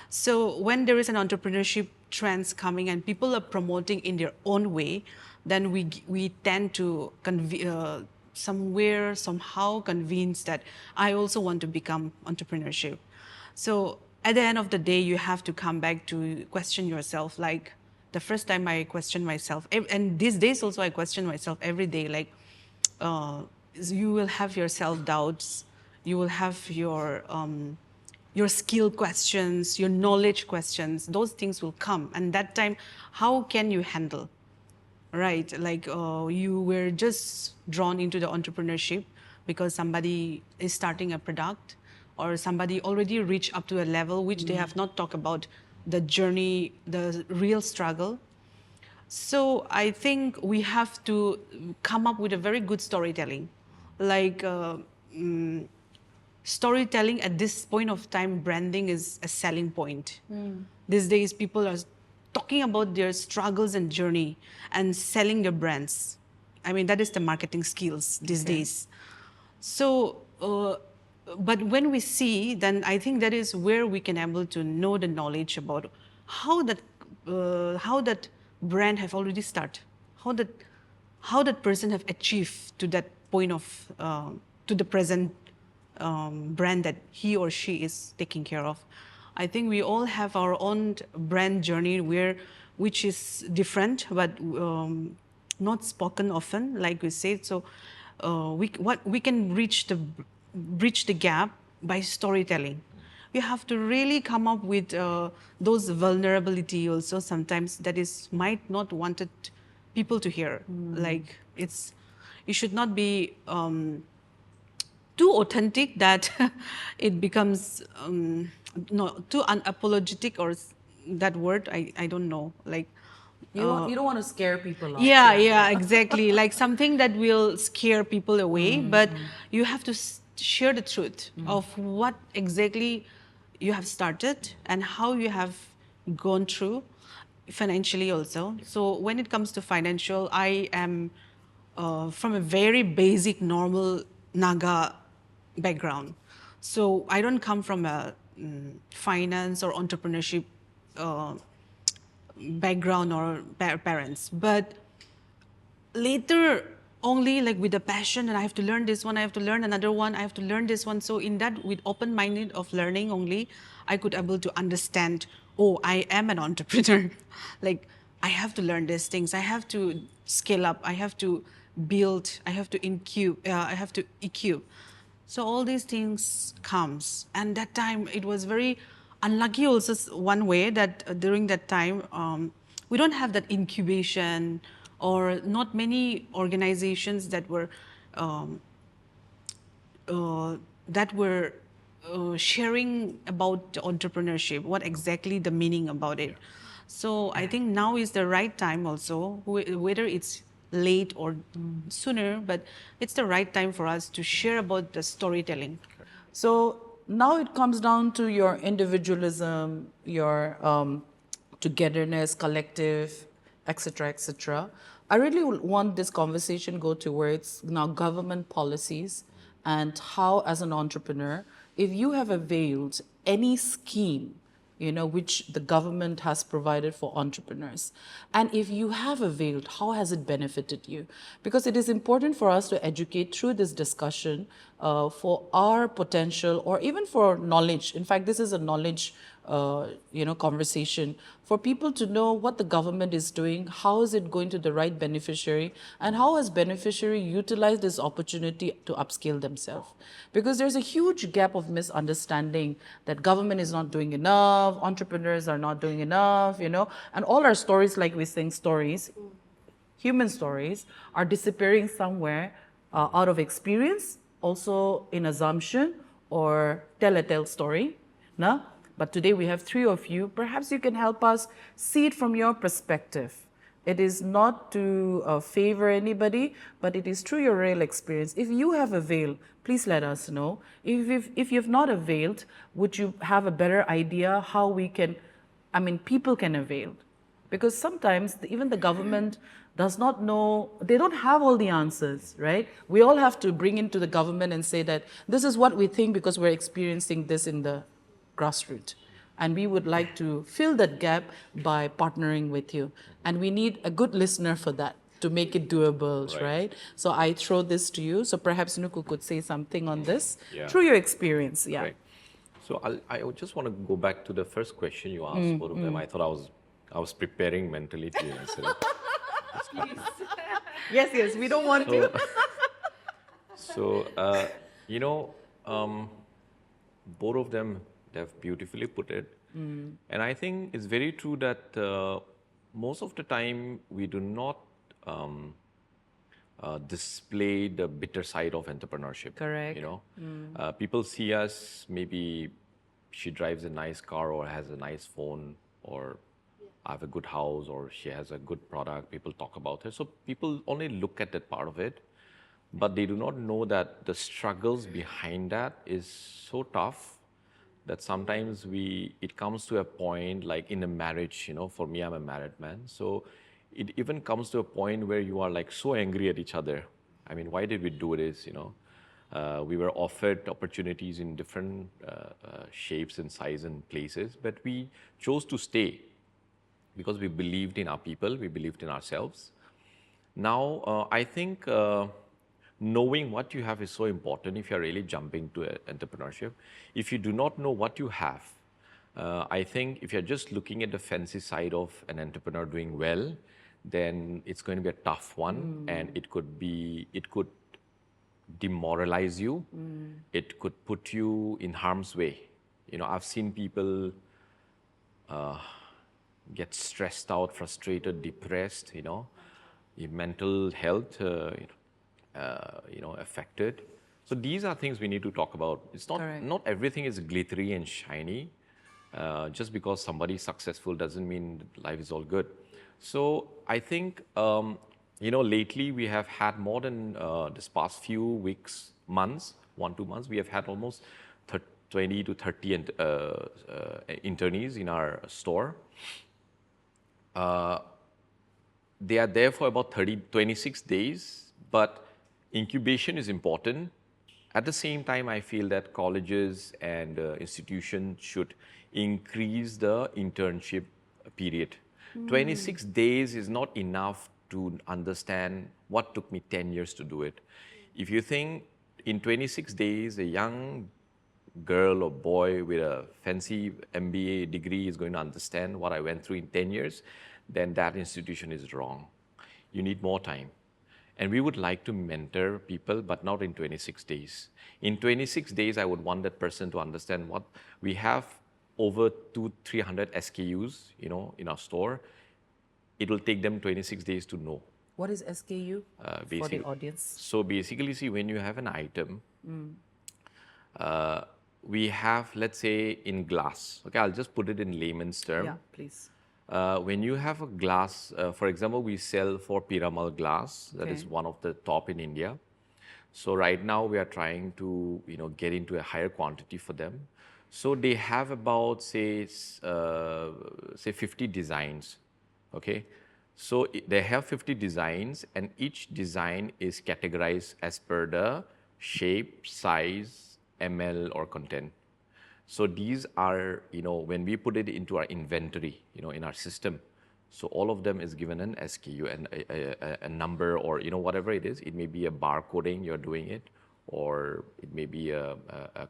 So when there is an entrepreneurship trends coming and people are promoting in their own way, then we tend to somehow convince that I also want to become entrepreneurship. So at the end of the day, you have to come back to question yourself. Like the first time I questioned myself, and these days also I question myself every day, like you will have your self-doubts, you will have your skill questions, your knowledge questions, those things will come. And that time, how can you handle? Right, like you were just drawn into the entrepreneurship because somebody is starting a product or somebody already reached up to a level which they have not talked about the journey, the real struggle. So I think we have to come up with a very good storytelling. Like storytelling at this point of time, branding is a selling point. These days, people are talking about their struggles and journey and selling their brands. I mean, that is the marketing skills these days. So, but when we see, then I think that is where we can able to know the knowledge about how that brand have already started, how that person have achieved to that point of to the present brand that he or she is taking care of. I think we all have our own brand journey where which is different, but not spoken often, like we said. So we can bridge the gap by storytelling. We have to really come up with those vulnerability also sometimes that is might not wanted people to hear. Like it should not be too authentic that it becomes no too unapologetic, or that word I don't know, like You don't want to scare people off. yeah, exactly. Like something that will scare people away, but you have to share the truth of what exactly you have started and how you have gone through financially also. So when it comes to financial, I am from a very basic, normal Naga background. So I don't come from a finance or entrepreneurship uh, background or parents, but later only like with the passion, and I have to learn this one, I have to learn another one, I have to learn this one. So in that, with open minded of learning only, I could able to understand, oh, I am an entrepreneur. Like I have to learn these things, I have to scale up, I have to build, I have to I have to equip. So all these things comes, and that time it was very unlucky also one way that during that time we don't have that incubation, or not many organizations that were um, that were sharing about entrepreneurship, what exactly the meaning about it. So I think now is the right time also, whether it's late or sooner, but it's the right time for us to share about the storytelling. So now it comes down to your individualism, your togetherness, collective, etc., etc. I really want this conversation go towards now government policies and how, as an entrepreneur, if you have availed any scheme, which the government has provided for entrepreneurs. And if you have availed, how has it benefited you? Because it is important for us to educate through this discussion for our potential or even for knowledge. In fact, this is a knowledge conversation for people to know what the government is doing, how is it going to the right beneficiary, and how has beneficiary utilized this opportunity to upscale themselves. Because there's a huge gap of misunderstanding that government is not doing enough, entrepreneurs are not doing enough, and all our stories, like we sing stories, human stories, are disappearing somewhere out of experience, also in assumption or tell a tale story. No? But today we have three of you. Perhaps you can help us see it from your perspective. It is not to favor anybody, but it is through your real experience. If you have availed, please let us know. If you've not availed, would you have a better idea how we can, people can avail? Because sometimes even the government does not know, they don't have all the answers, right? We all have to bring into the government and say that this is what we think because we're experiencing this in the grassroots. And we would like to fill that gap by partnering with you. And we need a good listener for that to make it doable, right? So I throw this to you. So perhaps Nuku could say something on this through your experience. Yeah. Right. So I just want to go back to the first question you asked, both of them. I thought I was preparing mentally to answer it. Yes, we don't want to. So, both of them have beautifully put it. And I think it's very true that most of the time we do not display the bitter side of entrepreneurship. Correct. People see us, maybe she drives a nice car or has a nice phone, or I have a good house, or she has a good product. People talk about her. So people only look at that part of it, but they do not know that the struggles behind that is so tough that sometimes it comes to a point, like in a marriage, for me, I'm a married man. So it even comes to a point where you are like so angry at each other. I mean, why did we do this, we were offered opportunities in different shapes and size and places, but we chose to stay because we believed in our people, we believed in ourselves. Now, I think knowing what you have is so important if you're really jumping to entrepreneurship. If you do not know what you have, I think if you're just looking at the fancy side of an entrepreneur doing well, then it's going to be a tough one, and it could demoralize you. It could put you in harm's way. You know, I've seen people get stressed out, frustrated, depressed, your mental health, affected. So these are things we need to talk about. It's Correct. not everything is glittery and shiny. Just because somebody's successful doesn't mean life is all good. So I think, lately we have had more than this past few weeks, months, 1-2 months, we have had almost 20 to 30 internees in our store. They are there for about 26 days, but incubation is important. At the same time, I feel that colleges and institutions should increase the internship period. 26 days is not enough to understand what took me 10 years to do it. If you think in 26 days, a young girl or boy with a fancy MBA degree is going to understand what I went through in 10 years, then that institution is wrong. You need more time. And we would like to mentor people, but not in 26 days. In 26 days, I would want that person to understand what we have over 200-300 SKUs, in our store. It will take them 26 days to know. What is SKU for the audience? So basically, see, when you have an item, we have, let's say, in glass. Okay, I'll just put it in layman's term. Yeah, please. When you have a glass, for example, we sell for Piramal glass. That is one of the top in India. So right now we are trying to, get into a higher quantity for them. So they have about, say 50 designs. Okay. So they have 50 designs, and each design is categorized as per the shape, size, ml, or content. So these are, when we put it into our inventory, in our system, so all of them is given an SKU and a number, or, whatever it is. It may be a barcoding you're doing it, or it may be a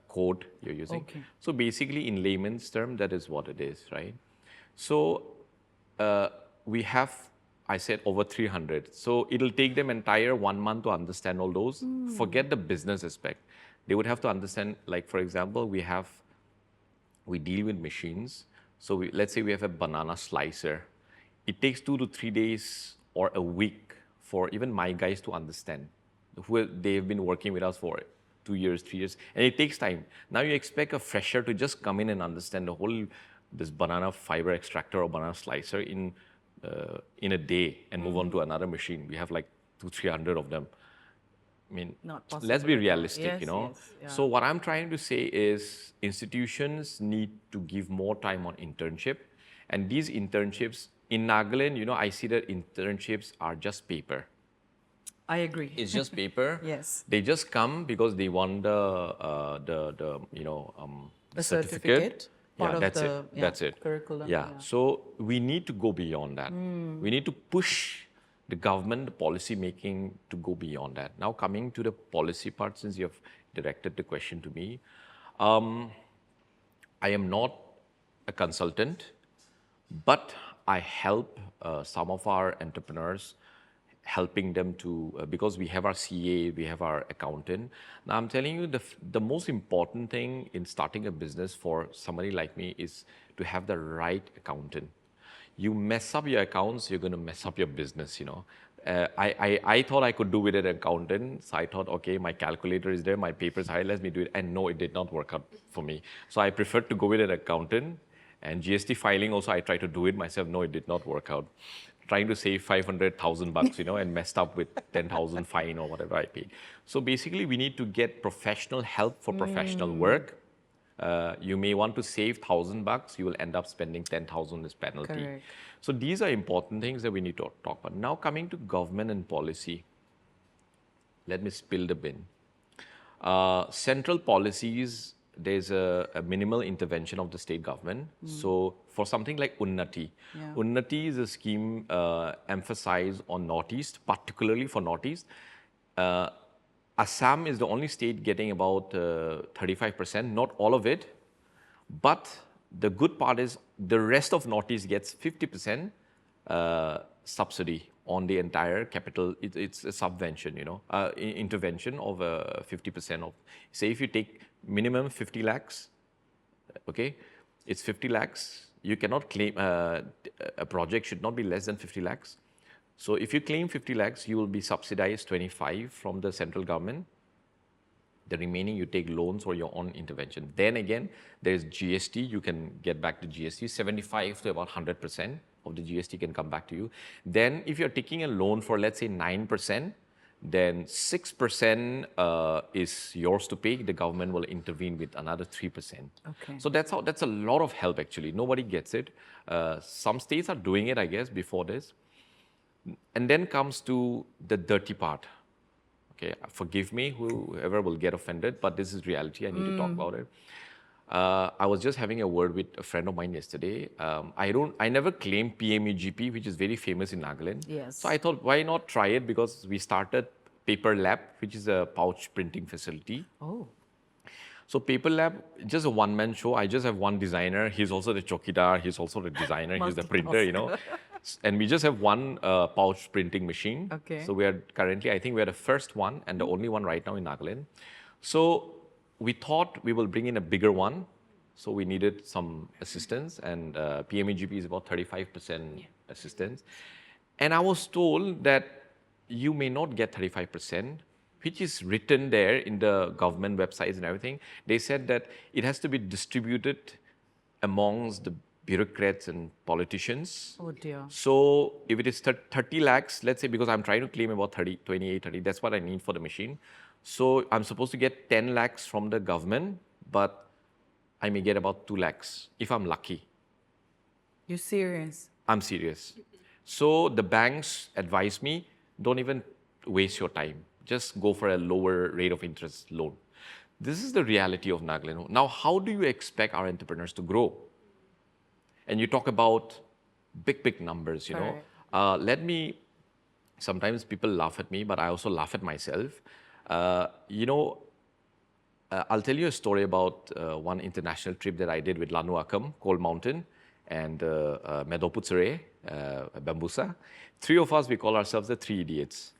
code you're using. Okay. So basically, in layman's term, that is what it is, right? So we have, I said, over 300. So it'll take them entire 1 month to understand all those. Forget the business aspect. They would have to understand, like, for example, we deal with machines. So let's say we have a banana slicer. It takes 2 to 3 days or a week for even my guys to understand. They've been working with us for 2 years, 3 years, and it takes time. Now you expect a fresher to just come in and understand this banana fiber extractor or banana slicer in a day and move on to another machine. We have like 200-300 of them. I mean, Not possible. let's be realistic, Yes, yes, yeah. So what I'm trying to say is institutions need to give more time on internship. And these internships, in Nagaland, I see that internships are just paper. I agree. It's just paper. Yes. They just come because they want the certificate. Part of that's the it. That's it. curriculum. Yeah. So we need to go beyond that. We need to push the government, the policy making, to go beyond that. Now, coming to the policy part, since you have directed the question to me, I am not a consultant, but I help some of our entrepreneurs, helping them to, because we have our CA, we have our accountant. Now, I'm telling you, the most important thing in starting a business for somebody like me is to have the right accountant. You mess up your accounts, you're going to mess up your business, I thought I could do with an accountant. So I thought, okay, my calculator is there, my papers are, let me do it. And no, it did not work out for me. So I preferred to go with an accountant. And GST filing also, I tried to do it myself. No, it did not work out. Trying to save 500,000 bucks, and messed up with 10,000 fine or whatever I paid. So basically, we need to get professional help for professional work. You may want to save 1,000 bucks, you will end up spending 10,000 as penalty. Correct. So these are important things that we need to talk about. Now coming to government and policy, let me spill the bin. Central policies, there's a minimal intervention of the state government. So for something like Unnati, Unnati is a scheme emphasized on Northeast, particularly for Northeast. Assam is the only state getting about 35%, not all of it, but the good part is the rest of Northeast gets 50% subsidy on the entire capital. It's a subvention, intervention of 50% of. Say if you take minimum 50 lakhs, okay, it's 50 lakhs. You cannot claim, a project should not be less than 50 lakhs. So if you claim 50 lakhs, you will be subsidized 25 from the central government. The remaining you take loans or your own intervention. Then again, there's GST. You can get back to GST. 75 to about 100% of the GST can come back to you. Then if you're taking a loan for, let's say, 9%, then 6% is yours to pay. The government will intervene with another 3%. Okay. So that's a lot of help, actually. Nobody gets it. Some states are doing it, I guess, before this. And then comes to the dirty part. Okay, forgive me, whoever will get offended, but this is reality. I need to talk about it. I was just having a word with a friend of mine yesterday. I never claimed PMEGP, which is very famous in Nagaland. Yes. So I thought, why not try it? Because we started Paper Lab, which is a pouch printing facility. Oh. So Paper Lab, just a one-man show. I just have one designer. He's also the chokidar. He's also the designer. He's the printer, And we just have one pouch printing machine. Okay. So we are currently, I think we are the first one and the only one right now in Nagaland. So we thought we will bring in a bigger one. So we needed some assistance, and PMEGP is about 35% assistance. And I was told that you may not get 35%, which is written there in the government websites and everything. They said that it has to be distributed amongst the bureaucrats and politicians. Oh dear. So if it is 30 lakhs, let's say, because I'm trying to claim about 28, 30, that's what I need for the machine. So I'm supposed to get 10 lakhs from the government, but I may get about 2 lakhs if I'm lucky. You're serious? I'm serious. So the banks advise me, don't even waste your time. Just go for a lower rate of interest loan. This is the reality of Nagaland. Now, how do you expect our entrepreneurs to grow? And you talk about big numbers, sometimes people laugh at me, but I also laugh at myself. I'll tell you a story about one international trip that I did with Lanu Akam, Cold Mountain, and Medoputsere, Bambusa. 3 of us, we call ourselves the 3 idiots.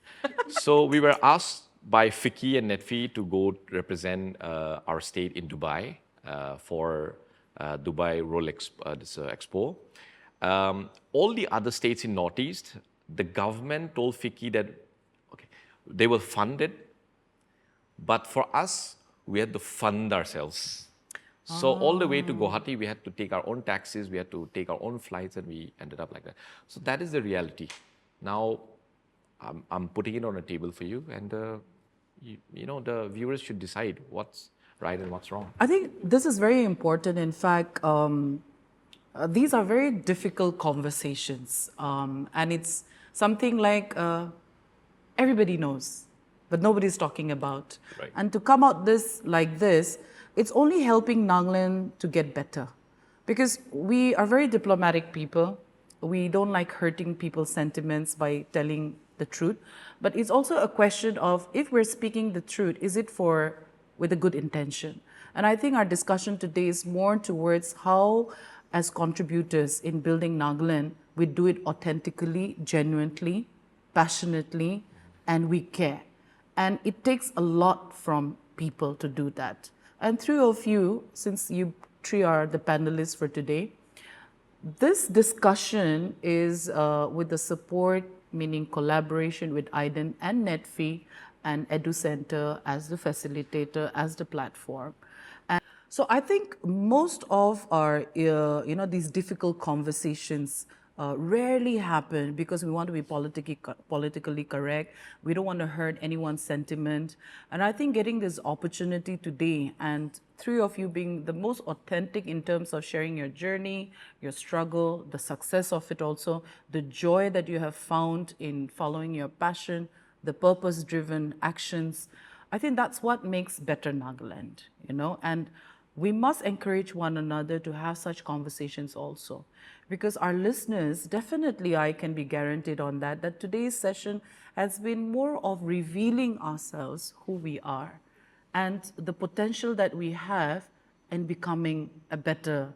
So we were asked by Fiki and Netfi to go represent our state in Dubai for Dubai Rolex Expo. All the other states in Northeast, the government told Fiki that they will fund it, but for us, we had to fund ourselves. So all the way to Guwahati, we had to take our own taxis, we had to take our own flights, and we ended up like that. So that is the reality. Now, I'm putting it on a table for you, and the viewers should decide what's right and what's wrong. I think this is very important. In fact, these are very difficult conversations, and it's something like everybody knows, but nobody's talking about. Right. And to come out like this, it's only helping Nagaland to get better, because we are very diplomatic people. We don't like hurting people's sentiments by telling the truth, but it's also a question of, if we're speaking the truth, is it with a good intention? And I think our discussion today is more towards how, as contributors in building Nagaland, we do it authentically, genuinely, passionately, and we care. And it takes a lot from people to do that. And 3 of you, since you 3 are the panelists for today, this discussion is with the support, meaning collaboration with IDEN and Netfi and Edu Center as the facilitator, as the platform. And so I think most of our, these difficult conversations rarely happen because we want to be politically correct. We don't want to hurt anyone's sentiment. And I think getting this opportunity today, and 3 of you being the most authentic in terms of sharing your journey, your struggle, the success of it also, the joy that you have found in following your passion, the purpose-driven actions, I think that's what makes better Nagaland, and we must encourage one another to have such conversations also. Because our listeners, definitely I can be guaranteed on that today's session has been more of revealing ourselves, who we are, and the potential that we have and becoming a better,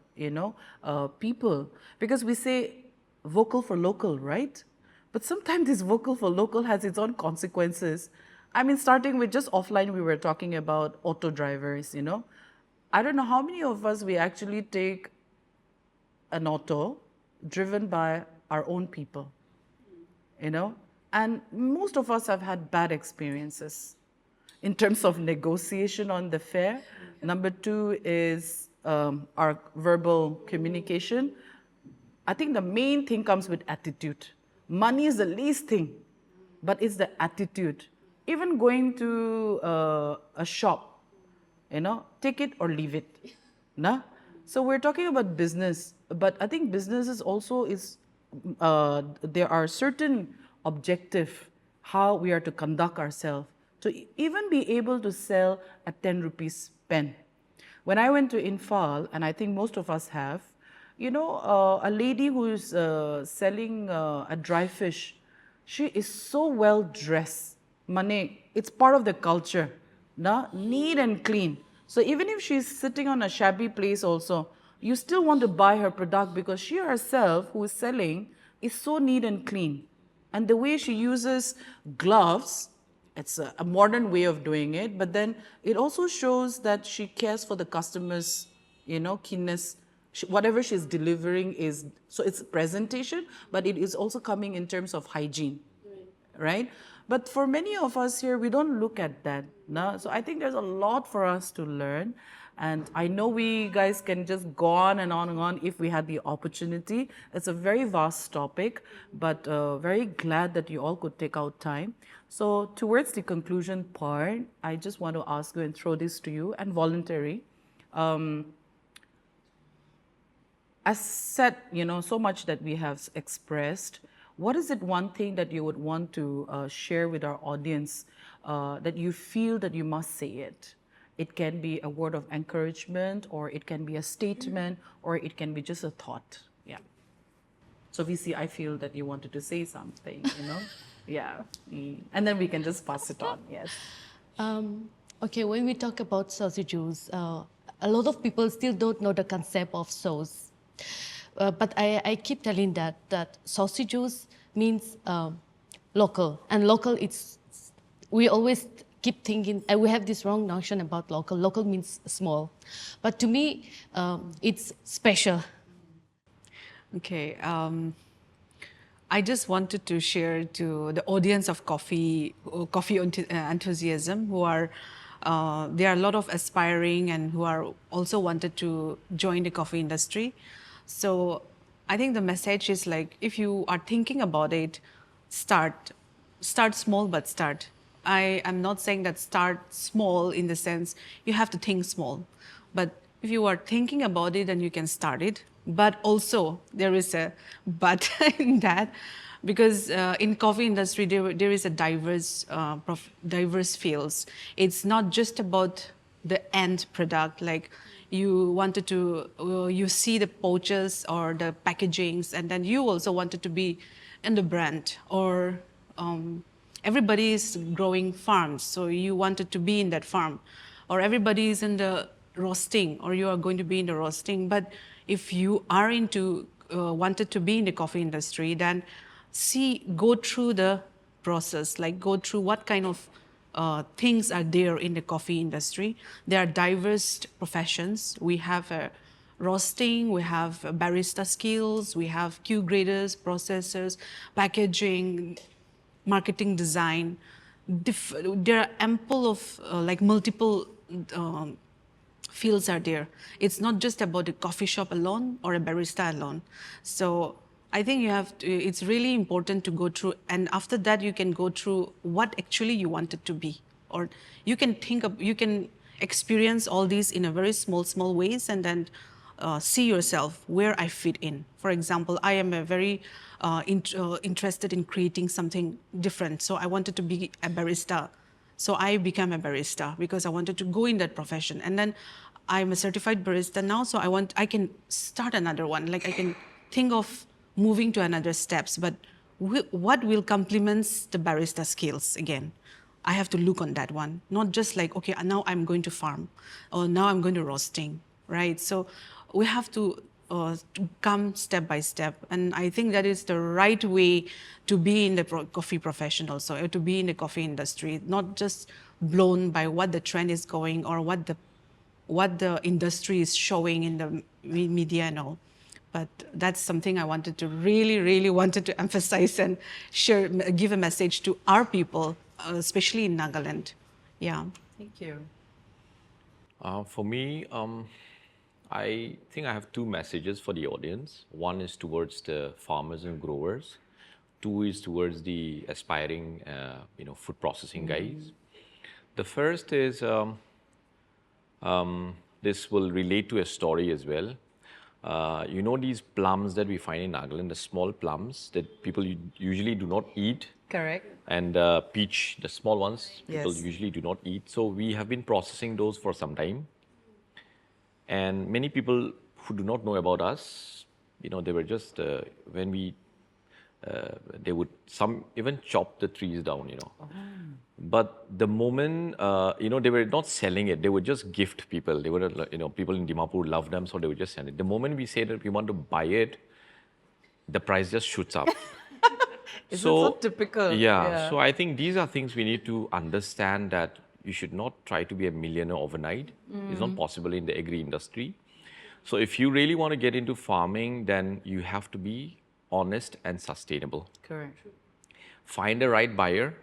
people. Because we say vocal for local, right? But sometimes this vocal for local has its own consequences. I mean, starting with just offline, we were talking about auto drivers, I don't know how many of us we actually take an auto driven by our own people, and most of us have had bad experiences in terms of negotiation on the fare. Number two is our verbal communication. I think the main thing comes with attitude. Money is the least thing, but it's the attitude. Even going to a shop, take it or leave it. Nah? So we're talking about business, but I think businesses also there are certain objective how we are to conduct ourselves to even be able to sell a 10 rupees pen. When I went to Infal, and I think most of us have, a lady who is selling a dry fish, she is so well dressed. Mane, it's part of the culture, neat and clean. So even if she's sitting on a shabby place also, you still want to buy her product because she herself, who is selling, is so neat and clean. And the way she uses gloves, it's a modern way of doing it, but then it also shows that she cares for the customers, keenness. Whatever she's delivering is, so it's presentation, but it is also coming in terms of hygiene, right? But for many of us here, we don't look at that. No? So I think there's a lot for us to learn. And I know we guys can just go on and on and on if we had the opportunity. It's a very vast topic, but very glad that you all could take out time. So towards the conclusion part, I just want to ask you and throw this to you, and voluntary. As said, so much that we have expressed, what is it one thing that you would want to share with our audience that you feel that you must say it? It can be a word of encouragement, or it can be a statement, or it can be just a thought. Yeah. So VC, I feel that you wanted to say something, Yeah. And then we can just pass it on. Yes. Okay, when we talk about Saucy Joes, a lot of people still don't know the concept of sauce. But I keep telling that Saucy Joes means local. And local, we always keep thinking, and we have this wrong notion about local. Local means small. But to me, it's special. Okay. I just wanted to share to the audience of coffee enthusiasm who are, there are a lot of aspiring and who are also wanted to join the coffee industry. So I think the message is like, if you are thinking about it, start small, but start. I am not saying that start small in the sense you have to think small, but if you are thinking about it, then you can start it. But also there is a but in that, because in coffee industry there is a diverse fields. It's not just about the end product, like you wanted to you see the pouches or the packagings, and then you also wanted to be in the brand, or everybody is growing farms, so you wanted to be in that farm, or everybody is in the roasting, or you are going to be in the roasting. But if you are into wanted to be in the coffee industry, then go through the process, like go through what kind of things are there in the coffee industry. There are diverse professions. We have roasting, we have barista skills, we have Q graders, processors, packaging, marketing design. There are ample of like multiple fields are there. It's not just about a coffee shop alone or a barista alone. So I think it's really important to go through, and after that you can go through what actually you want it to be, or you can experience all these in a very small ways, and then see yourself where I fit in. For example, I am a very interested in creating something different. So I wanted to be a barista. So I became a barista because I wanted to go in that profession. And then I'm a certified barista now, so I can start another one. Like I can think of moving to another steps, but what will complements the barista skills again? I have to look on that one, not just like, okay, now I'm going to farm, or now I'm going to roasting, right? So we have to come step by step. And I think that is the right way to be in the coffee profession also, to be in the coffee industry, not just blown by what the trend is going or what the industry is showing in the media and all. But that's something I wanted to really wanted to emphasize and share, give a message to our people, especially in Nagaland. Yeah. Thank you. For me, I think I have two messages for the audience. One is towards the farmers and growers. Two is towards the aspiring, food processing guys. The first is this will relate to a story as well. These plums that we find in Nagaland, the small plums that people usually do not eat. Correct. And peach, the small ones, people Yes. usually do not eat. So we have been processing those for some time. And many people who do not know about us, they were just, they would, some even chop the trees down, But the moment, they were not selling it, they would just gift people. They would, people in Dimapur love them, so they would just send it. The moment we say that we want to buy it, the price just shoots up. It's so typical. Yeah, so I think these are things we need to understand, that you should not try to be a millionaire overnight. It's not possible in the agri industry. So if you really want to get into farming, then you have to be honest and sustainable. Correct. Find the right buyer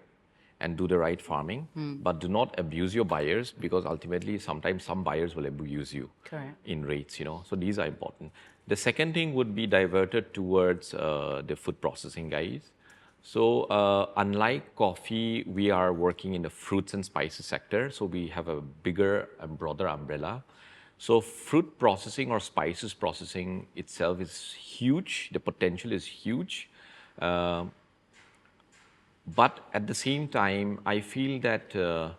and do the right farming, but do not abuse your buyers, because ultimately sometimes some buyers will abuse you. Correct. In rates, So these are important. The second thing would be diverted towards the food processing guys. So unlike coffee, we are working in the fruits and spices sector. So we have a bigger and broader umbrella. So fruit processing or spices processing itself is huge. The potential is huge. But at the same time, I feel that to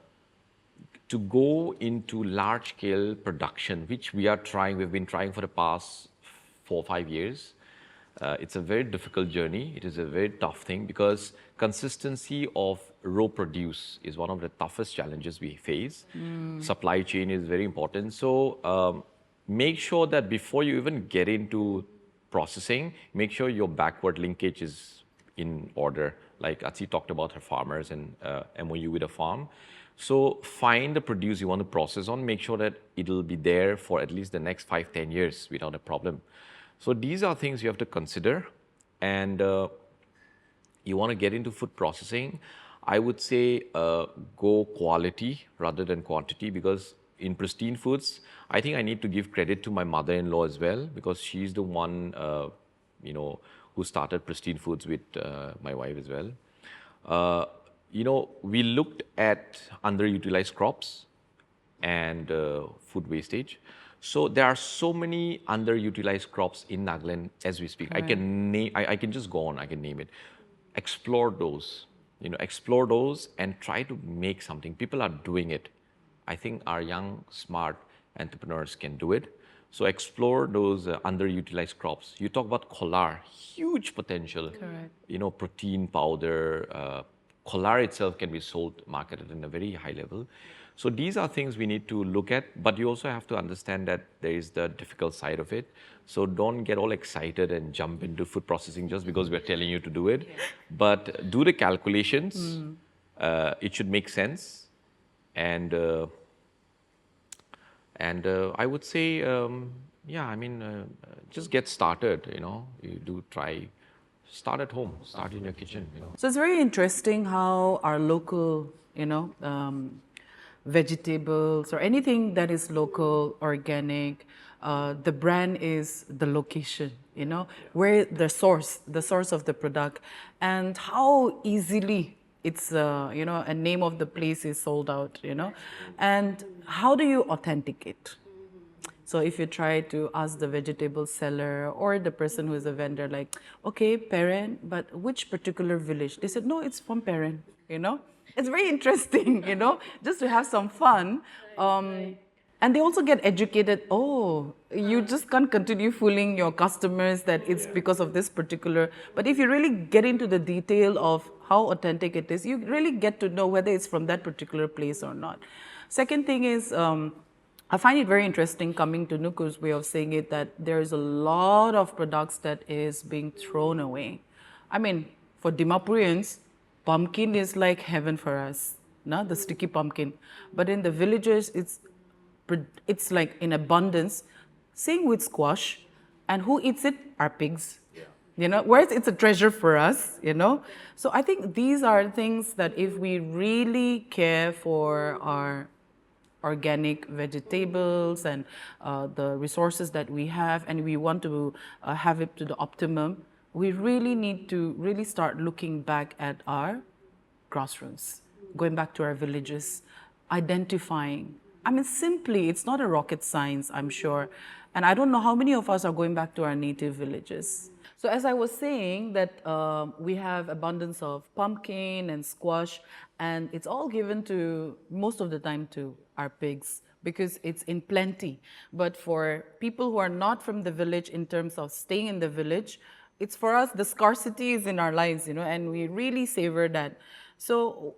go into large-scale production, which we've been trying for the past 4 or 5 years, it's a very difficult journey. It is a very tough thing, because consistency of raw produce is one of the toughest challenges we face. Supply chain is very important. So make sure that before you even get into processing, make sure your backward linkage is in order. Like Atsi talked about her farmers and MOU with a farm. So find the produce you want to process on, make sure that it'll be there for at least the next 5-10 years without a problem. So these are things you have to consider. And you want to get into food processing, I would say go quality rather than quantity, because in Pristine Foods, I think I need to give credit to my mother-in-law as well, because she's the one, who started Pristine Foods with my wife as well. We looked at underutilized crops and food wastage. So there are so many underutilized crops in Nagaland as we speak. Right. I can just go on, I can name it. Explore those, explore those and try to make something. People are doing it. I think our young, smart entrepreneurs can do it. So explore those underutilized crops. You talk about kolar, huge potential. Correct. Protein powder. Kolar itself can be sold, marketed in a very high level. So these are things we need to look at, but you also have to understand that there is the difficult side of it. So don't get all excited and jump into food processing just because we're telling you to do it. But do the calculations. It should make sense. And I would say, just get started, You do try, start at home, start in your kitchen, So it's very interesting how our local, vegetables or anything that is local, organic, the brand is the location, where the source of the product, and how easily it's, a name of the place is sold out, and how do you authenticate? So if you try to ask the vegetable seller or the person who is a vendor, like, okay, Peren, but which particular village? They said, no, it's from Peren, It's very interesting, just to have some fun. And they also get educated. Oh, you just can't continue fooling your customers that it's because of this particular. But if you really get into the detail of how authentic it is, you really get to know whether it's from that particular place or not. Second thing is, I find it very interesting coming to Nuku's way of saying it that there is a lot of products that is being thrown away. I mean, for Dimapurians, pumpkin is like heaven for us, no? The sticky pumpkin. But in the villages, it's like in abundance. Same with squash, and who eats it? Our pigs. You know, whereas it's a treasure for us, you know. So I think these are things that if we really care for our organic vegetables and the resources that we have, and we want to have it to the optimum, we really need to really start looking back at our grassroots, going back to our villages, identifying. I mean, simply, it's not a rocket science, I'm sure. And I don't know how many of us are going back to our native villages. So as I was saying that we have abundance of pumpkin and squash, and it's all given to, most of the time, to our pigs because it's in plenty. But for people who are not from the village in terms of staying in the village, it's for us, the scarcity is in our lives, you know, and we really savor that. So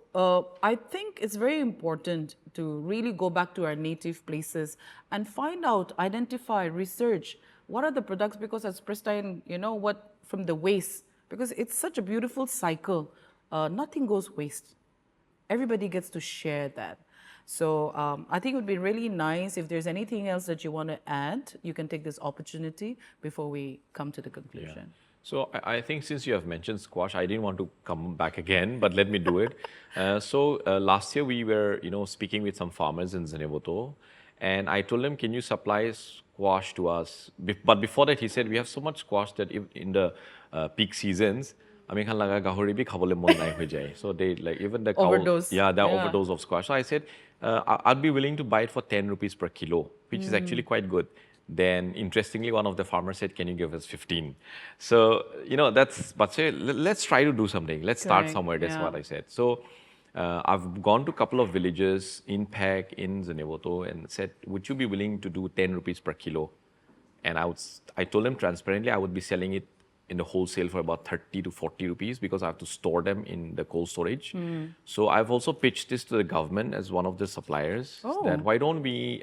I think it's very important to really go back to our native places and find out, identify, research, what are the products, because as Prestine, you know, what from the waste, because it's such a beautiful cycle. Nothing goes waste. Everybody gets to share that. So I think it would be really nice if there's anything else that you want to add, you can take this opportunity before we come to the conclusion. Yeah. So I think since you have mentioned squash, I didn't want to come back again, but let me do it. Last year we were, speaking with some farmers in Zanevoto, and I told them, can you supply squash to us? But before that, he said, we have so much squash that if in the peak seasons, so they like even the cow, overdose. the overdose of squash. So I said, I'd be willing to buy it for 10 rupees per kilo, which is actually quite good. Then, interestingly, one of the farmers said, can you give us 15? So, but say, let's try to do something. Let's start somewhere. That's what I said. So, I've gone to a couple of villages in Pek, in Zanevoto, and said, would you be willing to do 10 rupees per kilo? And I told them transparently, I would be selling it in the wholesale for about 30 to 40 rupees because I have to store them in the cold storage. So I've also pitched this to the government as one of the suppliers, that why don't we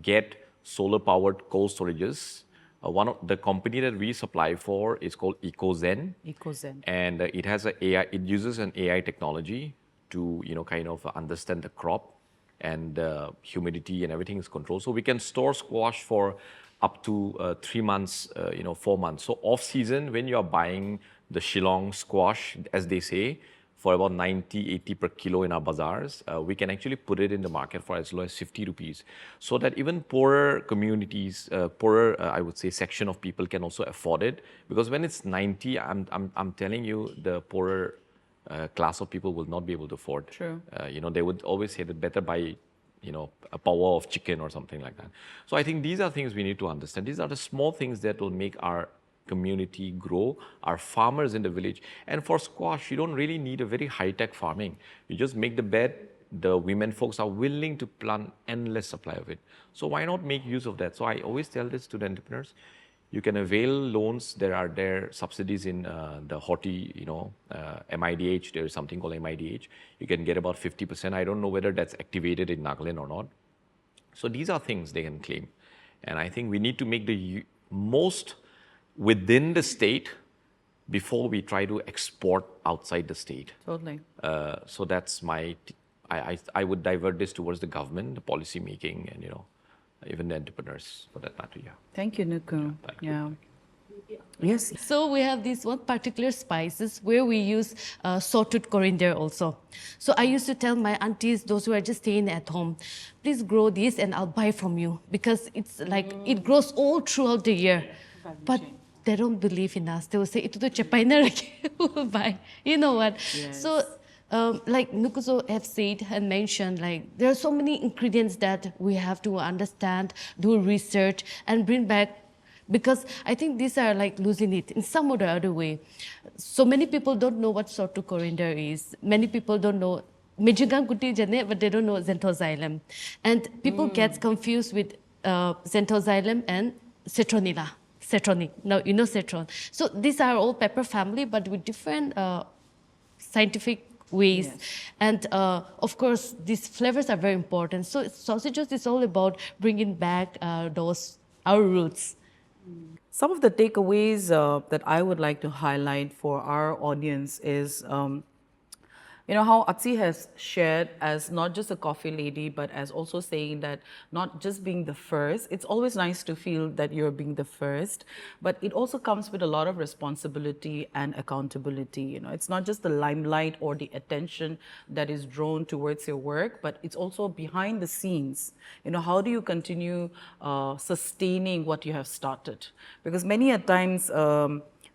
get solar-powered cold storages. One of the company that we supply for is called EcoZen. And it has it uses an AI technology to, kind of understand the crop, and humidity and everything is controlled. So we can store squash for up to 3 months, 4 months. So off season, when you are buying the Shillong squash, as they say, for about 90, 80 per kilo in our bazaars, we can actually put it in the market for as low as 50 rupees. So that even poorer communities, I would say, section of people can also afford it. Because when it's 90, I'm telling you, the poorer class of people will not be able to afford. True. They would always say that better buy, a power of chicken or something like that. So I think these are things we need to understand. These are the small things that will make our community grow, our farmers in the village. And for squash, you don't really need a very high-tech farming. You just make the bed. The women folks are willing to plant endless supply of it. So why not make use of that? So I always tell this to the entrepreneurs. You can avail loans. There are subsidies in the HOTI, MIDH. There is something called MIDH. You can get about 50%. I don't know whether that's activated in Nagaland or not. So these are things they can claim. And I think we need to make the most within the state before we try to export outside the state. Totally. So that's I would divert this towards the government, the policy making, and even the entrepreneurs for that matter. Yeah. Thank you, Nuku. Thank you. Yes. So we have these one particular spices where we use sawtooth coriander also. So I used to tell my aunties, those who are just staying at home, please grow this and I'll buy from you, because it's like it grows all throughout the year. But they don't believe in us. They will say, "Itu tu cepai na lagi." We'll buy. You know what? Yes. So, like Nukuzo have said and mentioned, like there are so many ingredients that we have to understand, do research, and bring back. Because I think these are like losing it in some or the other way. So many people don't know what sawtooth coriander is. Many people don't know Mejugang Kuti Jane, but they don't know xanthoxylum. And people get confused with xanthoxylum and citronella. Citronic. Now, you know citron. So these are all pepper family, but with different scientific ways. Yes. And of course, these flavors are very important. So sausages is all about bringing back our roots. Some of the takeaways that I would like to highlight for our audience is you know how Atsi has shared as not just a coffee lady, but as also saying that not just being the first. It's always nice to feel that you're being the first, but it also comes with a lot of responsibility and accountability. You know, it's not just the limelight or the attention that is drawn towards your work, but it's also behind the scenes. You know, how do you continue sustaining what you have started? Because many a times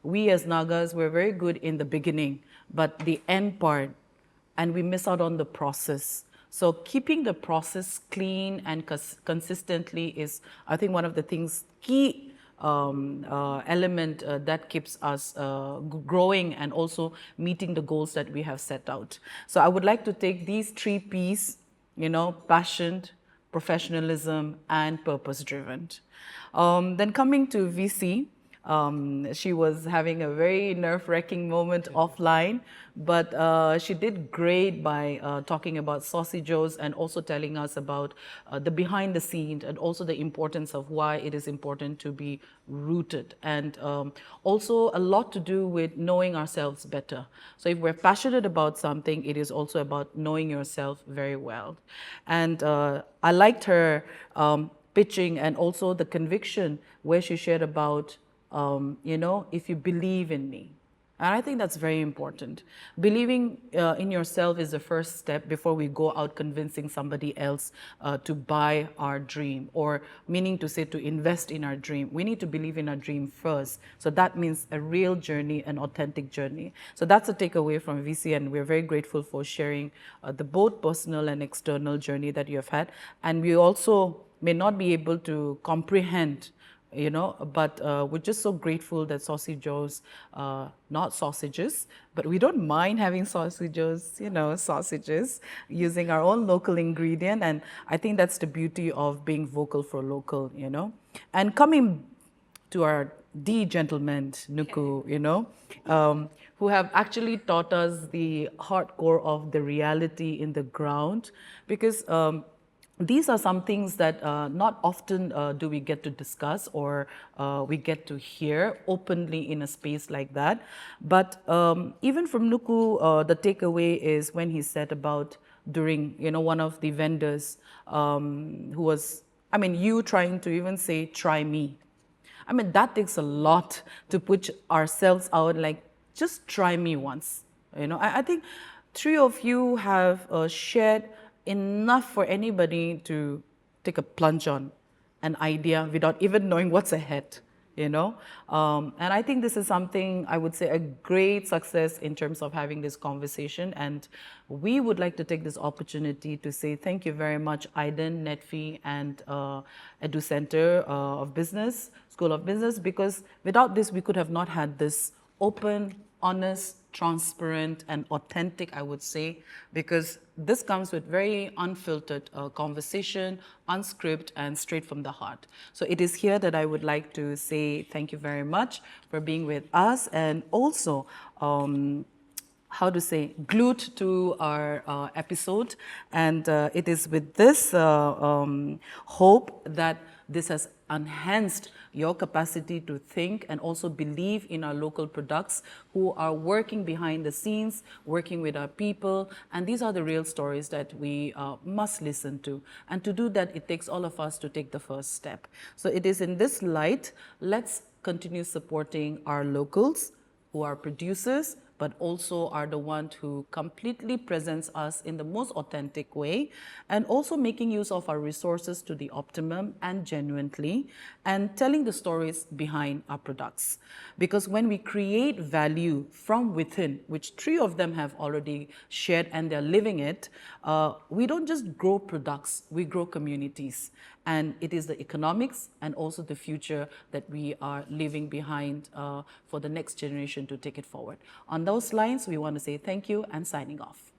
we as Nagas, we're very good in the beginning, but the end part, and we miss out on the process. So keeping the process clean and consistently is, I think, one of the things, key element that keeps us growing and also meeting the goals that we have set out. So I would like to take these 3 P's, you know, passion, professionalism, and purpose-driven. Then coming to VC, she was having a very nerve-wracking moment offline, but she did great by talking about Saucy Joe's and also telling us about the behind the scenes and also the importance of why it is important to be rooted, and also a lot to do with knowing ourselves better. So if we're passionate about something, it is also about knowing yourself very well. And I liked her pitching and also the conviction where she shared about you know, if you believe in me. And I think that's very important. Believing in yourself is the first step before we go out convincing somebody else to buy our dream, or meaning to say to invest in our dream. We need to believe in our dream first. So that means a real journey, an authentic journey. So that's a takeaway from VC, and we're very grateful for sharing the both personal and external journey that you have had. And we also may not be able to comprehend, you know, but we're just so grateful that Saucy Joe's, not sausages, but we don't mind having Saucy Joe's, you know, sausages, using our own local ingredient. And I think that's the beauty of being vocal for local, you know. And coming to our gentlemen, Nuku, you know, who have actually taught us the hardcore of the reality in the ground, because these are some things that not often do we get to discuss, or we get to hear openly in a space like that. But even from Nuku, the takeaway is when he said about during, you know, one of the vendors who was, I mean, you trying to even say, try me. I mean, that takes a lot to put ourselves out, like, just try me once. You know, I think 3 of you have shared enough for anybody to take a plunge on an idea without even knowing what's ahead, you know. And I think this is something, I would say, a great success in terms of having this conversation. And we would like to take this opportunity to say thank you very much, Aiden, Netfi, and Edu Center of Business, School of Business, because without this, we could have not had this open, honest, transparent, and authentic, I would say, because this comes with very unfiltered conversation, unscripted, and straight from the heart. So it is here that I would like to say thank you very much for being with us, and also how to say, glued to our episode. And it is with this hope that this has enhanced your capacity to think and also believe in our local products, who are working behind the scenes, working with our people. And these are the real stories that we must listen to. And to do that, it takes all of us to take the first step. So it is in this light, let's continue supporting our locals, who are producers, but also are the one who completely presents us in the most authentic way, and also making use of our resources to the optimum and genuinely, and telling the stories behind our products. Because when we create value from within, which 3 of them have already shared and they're living it, we don't just grow products, we grow communities. And it is the economics and also the future that we are leaving behind for the next generation to take it forward. On those lines, we want to say thank you and signing off.